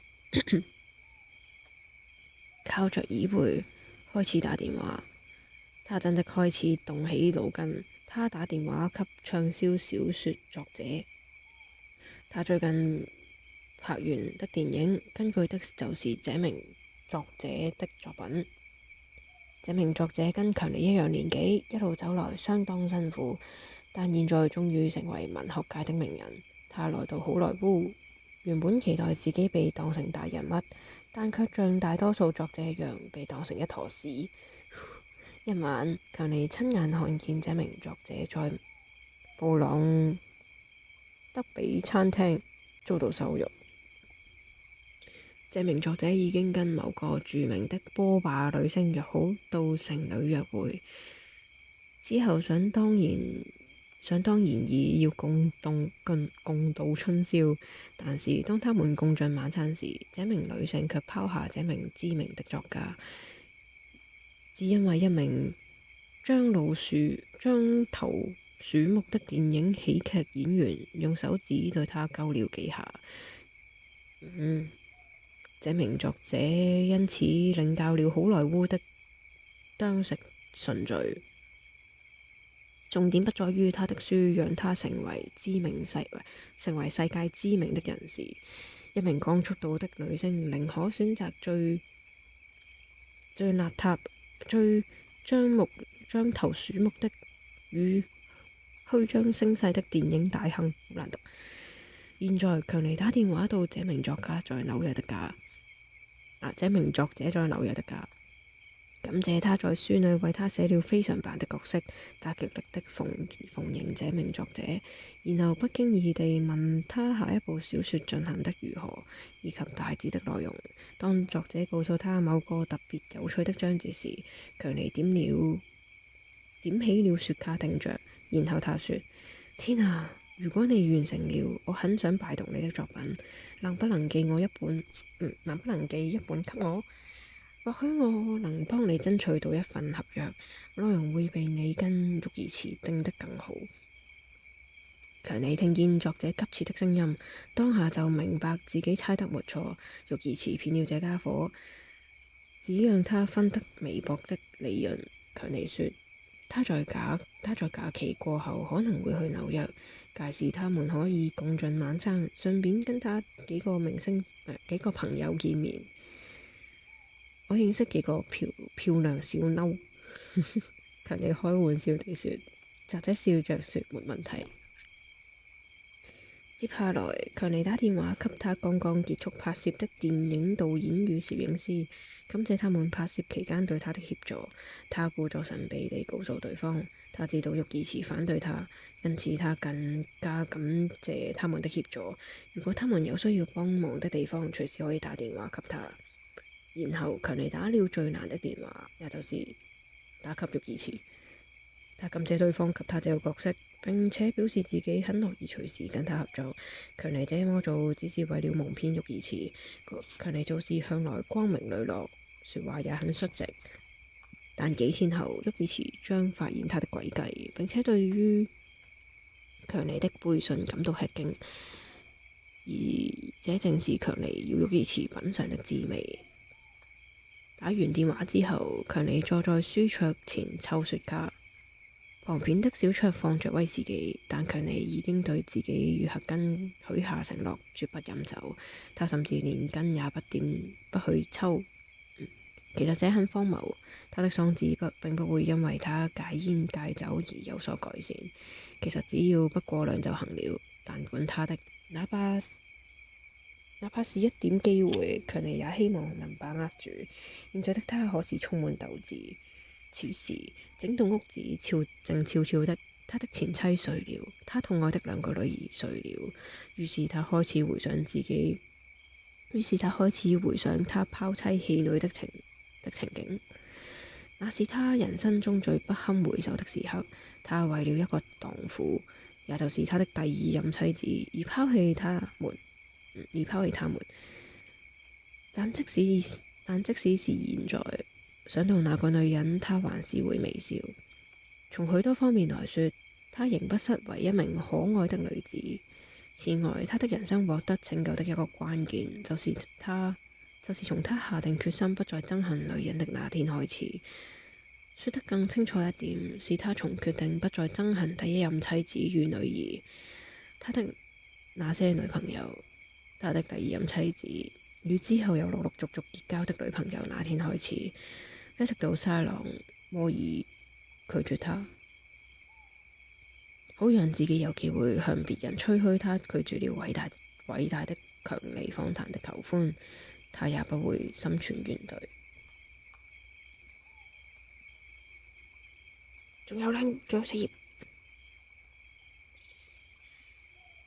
靠着椅背開始打電話。他真的開始動起腦筋。他打電話給暢銷小說作者，他最近拍完的電影根據的就是這名作者的作品。這名作者跟強尼一樣年紀，一路走來相當辛苦，但現在終於成為文學界的名人。他來到好萊塢，原本期待自己被當成大人物，但卻像大多數作者一樣被當成一坨屎。一晚，強尼親眼看見這名作者在布朗德比餐廳遭到羞辱。這名作者已經跟某個著名的波霸女星約好到城裏約會，之後想當然以要共度春宵。但是當他們共進晚餐時，這名女性卻拋下這名知名的作家，只因為一名將頭鼠目的電影喜劇演員用手指對他勾了幾下。這名作者因此領教了好萊塢的當食順序。重點不在於他的書讓他成為世界知名的人士。一名剛出道的女星寧可選擇最邋遢、最將頭鼠目的與虛張聲勢的電影大亨。難得。現在強尼打電話到這名作者在紐約的家，感謝他在書裏為他寫了非常棒的角色，他極力的奉迎這名作者，然後不經意地問他下一部小說進行得如何，以及大致的內容。當作者告訴他某個特別有趣的章節時，強尼點起了雪茄聽着，然後他說：天啊，如果你完成了，我很想拜讀你的作品，能不能寄一本給我？或許我能幫你爭取到一份合約，內容會比你跟育兒池定得更好。強尼聽見作者急切的聲音，當下就明白自己猜得沒錯，育兒池騙了這家伙，只讓他分得微薄的利潤。強尼說，他在假期過後可能會去紐約，屆時他們可以共進晚餐，順便跟他幾個朋友見面。我認識幾個漂亮小妞。強尼開玩笑地說，作者笑着說沒問題。接下來，強尼打電話給他剛剛結束拍攝的電影導演與攝影師，感謝他們拍攝期間對他的協助。他故作神秘地告訴對方，他知道育兒池反對他，因此他更加感謝他們的協助。如果他們有需要幫忙的地方，隨時可以打電話給他。然後強尼打了最難的電話，也就是打給育兒池。他感謝對方給他這個角色，並且表示自己很樂意隨時跟他合作。強尼這麼做只是為了蒙騙育兒池。強尼做事向來光明磊落，說話也很率直。但幾天後，育兒池將發現他的詭計，並且對於強尼的背信感到吃驚，而這正是強尼要育兒池品嚐的滋味。打完電話之後，強尼坐在書桌前抽雪茄，旁邊的小桌放着威士忌，但強尼已經對自己與赫根許下承諾，絕不飲酒。他甚至連根也不去抽。其實這很荒謬。他的喪志並不會因為他戒煙戒酒而有所改善。其實只要不過量就行了，但管他的，哪怕是一點機會，強尼也希望能把握住。現在的他可是充滿鬥志。此時，整棟屋子靜悄悄的，他的前妻睡了，他痛愛的兩個女兒睡了。於是他開始回想他拋妻棄女的情景。那是他人生中最不堪回首的時刻。他為了一個蕩婦，也就是他的第二任妻子而拋棄他們。但即使是現在，想到那個女人，他還是會微笑。從許多方面來說，她仍不失為一名可愛的女子。此外，她的人生獲得拯救的一個關鍵，就是從她下定決心不再憎恨女人的那天開始。說得更清楚一點，是她從決定不再憎恨第一任妻子與女兒，她的那些女朋友，她的第二任妻子與之後又陸陸續續結交的女朋友那天開始，一直到沙朗摩爾拒絕她，好讓自己有機會向別人吹噓她拒絕了偉大的強尼訪談的求歡，她也不會心存怨懟。仲有4頁。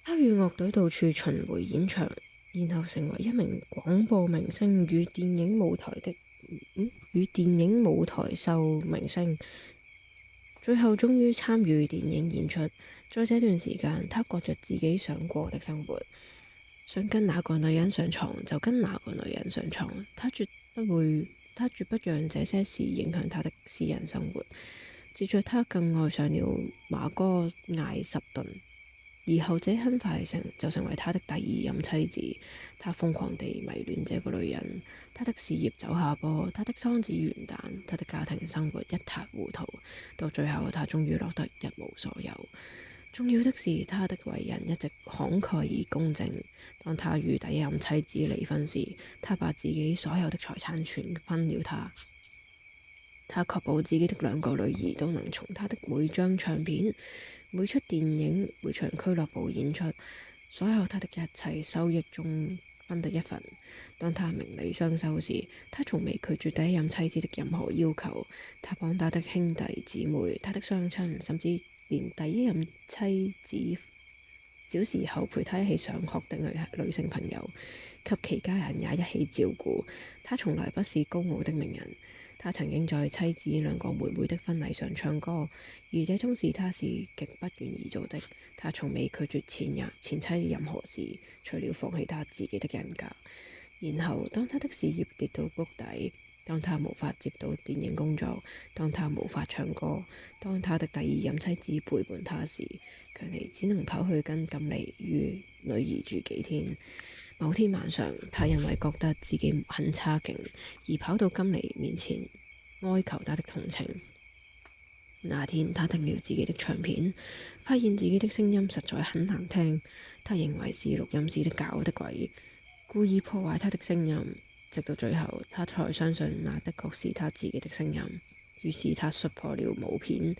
他與樂隊到處巡迴演唱，然後成為一名廣播明星與電影舞台秀明星，最後終於參與電影演出。在這段時間，他過着自己想過的生活，想跟哪個女人上床就跟哪個女人上床。他絕不讓這些事影響他的私人生活。接着他更愛上了馬哥艾什頓，而後者很快就成為他的第二任妻子。他瘋狂地迷戀這個女人，他的事業走下坡，他的喪子元旦，他的家庭生活一塌糊塗。到最後，他終於落得一無所有。重要的是，他的為人一直慷慨而公正。當他與第一任妻子離婚時，他把自己所有的財產全分了他。他確保自己的兩個女兒都能從他的每張唱片、每出電影、每場俱樂部演出，所有他的一切收益中分得一份。當他名利雙收時，他從未拒絕第一任妻子的任何要求。他幫他的兄弟姊妹、他的雙親，甚至連第一任妻子小時候陪他一起上學的女性朋友及其家人也一起照顧。他從來不是高傲的名人。他曾經在妻子兩個妹妹的婚禮上唱歌，而這種事他是極不願意做的。他從未拒絕前妻任何事，除了放棄他自己的人格。然後，當他的事業跌到谷底，當他無法接到電影工作，當他無法唱歌，當他的第二任妻子背叛他時，強尼只能跑去跟金妮與女兒住幾天。某天晚上，他因為覺得自己很差勁，而跑到金妮面前哀求他的同情。那天，他聽了自己的唱片，發現自己的聲音實在很難聽。他認為是錄音師的搞的鬼，故意破壞他的聲音。直到最後，他才相信那的確是他自己的聲音。於是他摔破了舞片，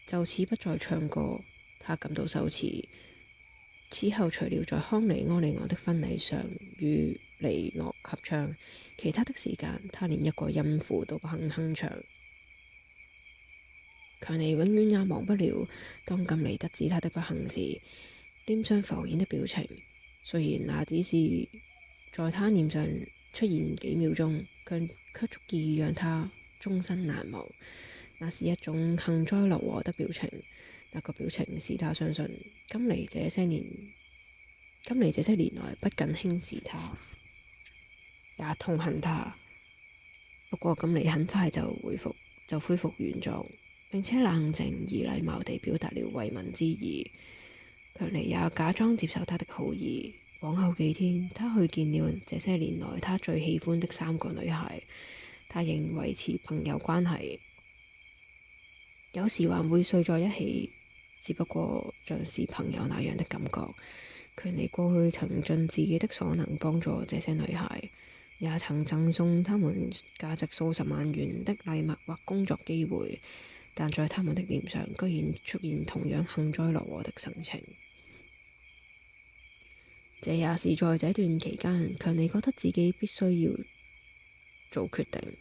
就此不再唱歌。他感到羞恥。此後，除了在康尼安利昂的婚禮上與尼諾合唱，其他的時間他連一個音符都不肯哼唱。強尼永遠也忘不了當金妮得知他的不幸時，臉上浮現的表情。雖然那只是在他臉上出現幾秒鐘，卻足以讓他終身難忘。那是一種幸災樂禍的表情。那個表情使他相信金妮這些年來不僅輕視他，也痛恨他。不過金妮很快就恢復原狀，並且冷靜而禮貌地表達了慰問之意。強尼也假裝接受他的好意。往後幾天，他去見了這些年來他最喜歡的3個女孩，他仍維持朋友關係，有時還會睡在一起。只不過像是朋友那樣的感覺。強尼過去曾盡自己的所能幫助這些女孩，也曾贈送他們價值數十萬元的禮物或工作機會，但在他們的臉上居然出現同樣幸災樂禍的神情。這也是在這段期間，強尼覺得自己必須要做決定。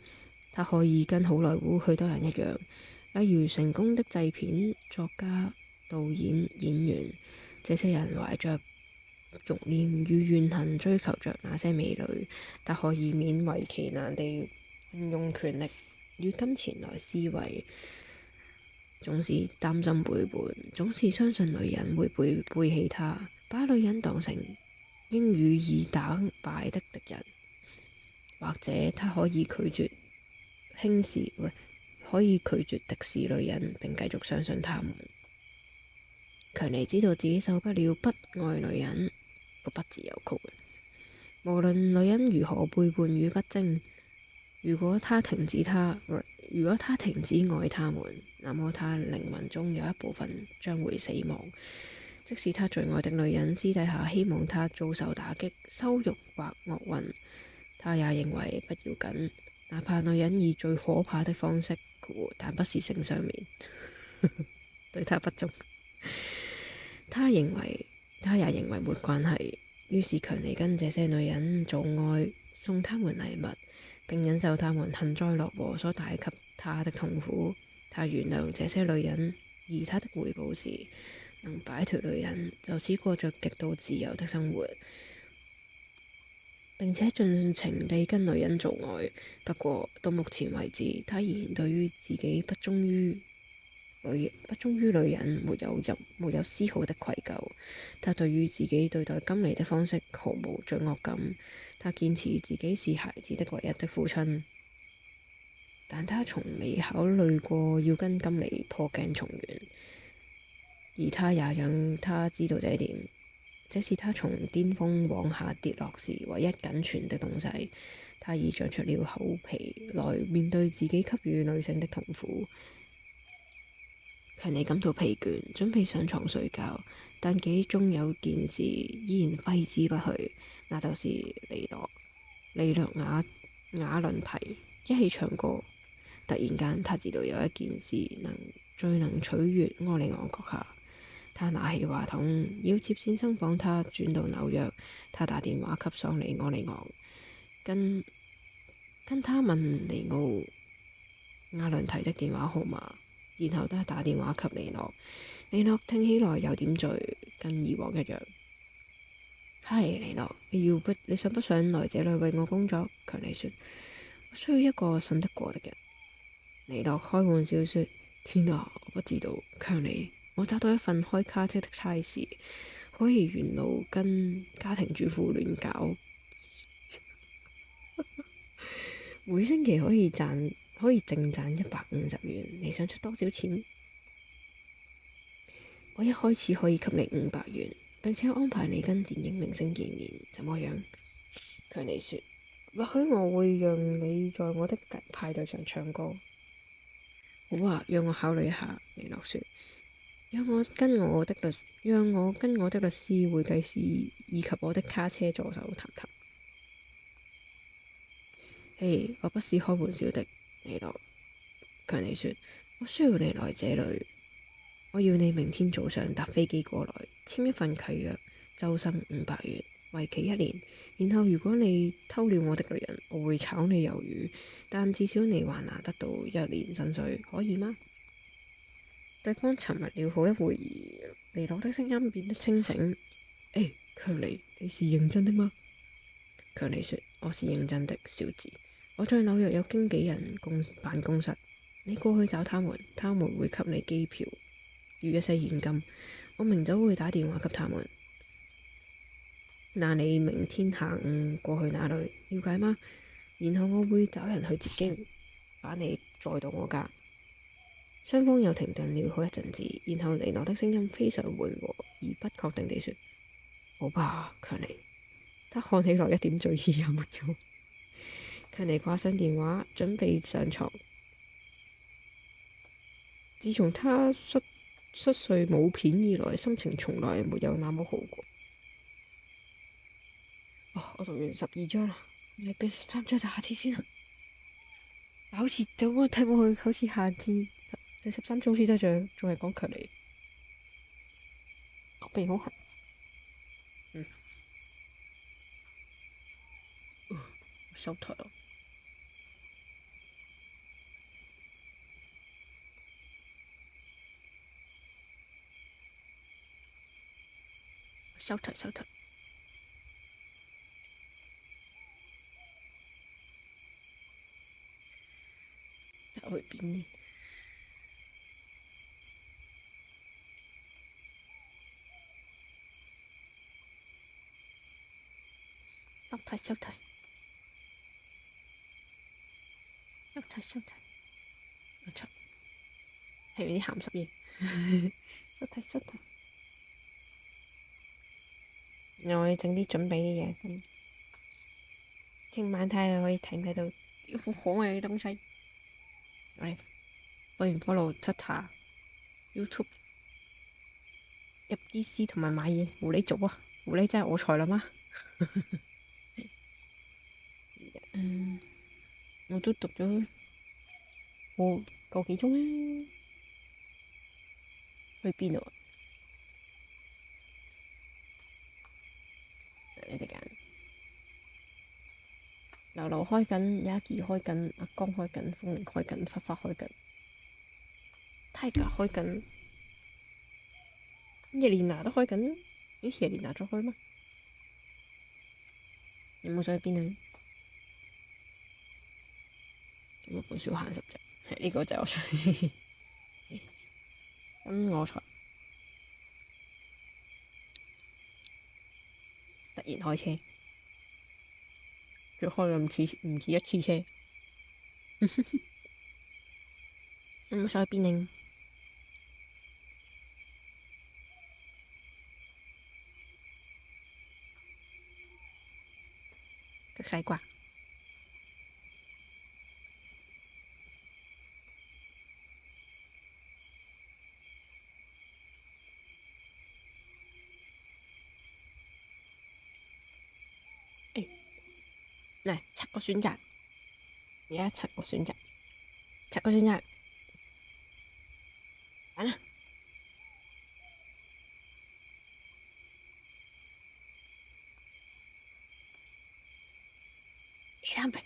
他可以跟好萊塢許多人一樣，例如成功的製片、作家、導演、演員，這些人懷着慾念與怨恨追求着那些美女。他可以勉為其難地運用權力與金錢來思維，總是擔心背叛，總是相信女人會背棄他，把女人當成應予以打敗的敵人。或者他可以拒絕輕視，可以拒絕敵視女人並繼續相信他們。強尼知道自己受不了不愛女人，個不字有曲。無論女人如何背叛與不貞，如果他停止愛他們，那麼他靈魂中有一部分將會死亡。即使他最愛的女人私底下希望他遭受打擊、羞辱或厄運，他也認為不要緊，哪怕女人以最可怕的方式，但不是性上面對他不忠，他也認為沒關係。於是強尼跟這些女人做愛，送他們禮物，並忍受他們幸災樂禍所帶給他的痛苦。他原諒這些女人，而他的回報是能擺脫女人，就此過着極度自由的生活，並且盡情地跟女人做愛。不過到目前為止，他依然對於自己不忠於女人沒有絲毫的愧疚。他對於自己對待金妮的方式毫無罪惡感。他堅持自己是孩子的唯一的父親，但他從未考慮過要跟金妮破鏡重圓，而他也讓他知道這一點。這是他從巔峰往下跌落時唯一僅存的東西。他已長出了厚皮來面對自己給予女性的痛苦。強尼感到疲倦，準備上床睡覺，但記憶中有件事依然揮之不去，那就是利諾瓦倫提一起唱歌。突然間，他知道有一件事最能取悅柯里昂閣下。他拿起話筒，要接線生訪他轉到紐約。他打電話給桑尼柯里昂，跟他問尼奧瓦倫提的電話號碼，然後他打電話給利諾。利諾聽起來有點醉，跟以往一樣。嗨，利諾，你想不想來這裏為我工作？強尼說，我需要一個信得過的人。利諾開玩笑說，天啊，我不知道。強尼，我找到一份開卡車的差事，可以沿路跟家庭主婦亂搞，每星期可以淨賺150元。你想出多少錢？我一開始可以給你500元，並且安排你跟電影明星見面，怎麼樣？強尼說，或許我會讓你在我的派對上唱歌。好啊，讓我考慮一下。利諾說，讓我跟我的律師、會計師以及我的卡車助手談談。嘿，我不是開玩笑的，利諾。強尼說，我需要你來這裏，我要你明天早上搭飛機過來，簽一份契約，周薪500元，為期1年。然後如果你偷了我的女人，我會炒你魷魚，但至少你還拿得到1年薪水，可以嗎？對方沉默了好一會兒，利諾的聲音變得清醒。強尼，你是認真的嗎？強尼說，我是認真的，小子。我在紐約有經紀人辦公室，你過去找他們，他們會給你機票與一些現金。我明早會打電話給他們。那你明天下午過去那裏，了解嗎？然後我會找人去接機，把你載到我家。雙方又停頓了好一陣子，然後利諾的聲音非常緩和而不確定地說，好吧，強尼。他看起來一點醉意也沒有。強尼掛上電話，準備上床。自從他摔碎母片以來，心情從來沒有那麼好過。我讀完12章啦，你俾13章就下次先啦。好似睇落去好似下次13好似都仲係講距離，個鼻好痕。收台咯，收台。去邊呢？收台。冇錯，係有啲鹹濕嘢。收台。我要整啲準備啲嘢，咁聽晚睇下可以睇唔睇到啲好可愛嘅東西。喂，我完 follow 出下 YouTube 入 DC 同埋買嘢，狐狸做啊！狐狸真係我財啦嗎？我都讀咗個幾鐘啊！去邊度啊？你哋揀。流流開緊，Yagi開緊，阿江開緊，風鈴開緊，發開緊，Tiger 開緊，葉蓮娜都開緊。咦，葉蓮娜再開嗎？有冇想去邊啊？有冇本書限10隻？係呢個就係我想。咁我才突然開車，仲開咗唔止一次車。有冇想去邊啊？食西瓜。嚟7個選擇，而家7個選擇，揀啦！200。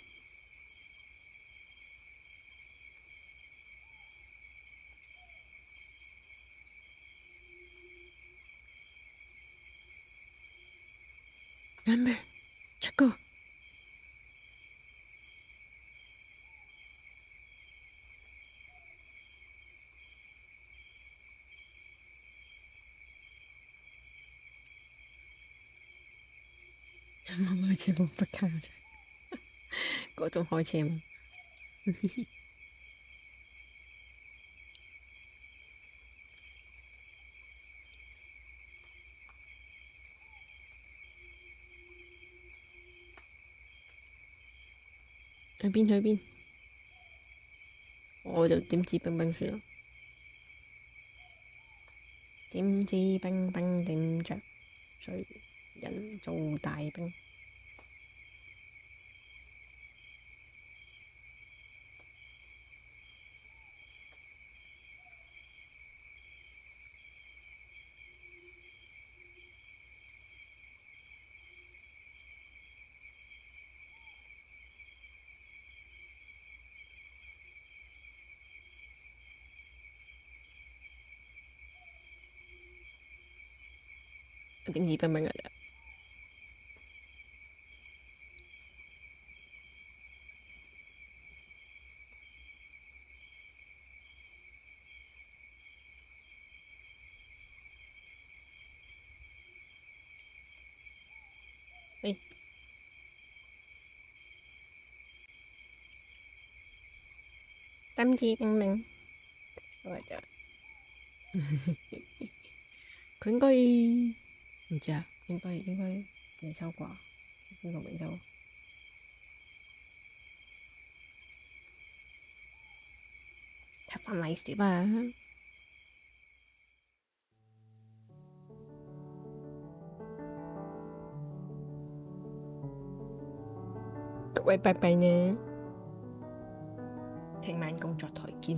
200，7個。我開車冇不卡啫，嗰種開車嘛。去邊？我就點指兵兵算啦。點指兵兵點着，誰人造大兵？點指兵兵㗎咋？喂，點指兵兵，我就佢應該唔知啊，應該未收啩，邊個未收？Have a nice day 啊！各位拜拜呢，聽晚工作台見。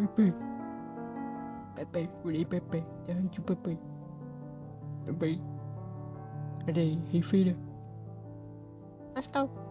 Pepe. Pepe, really Pepe. Thank you, Pepe. Pepe. Ada Hifida. Let's go.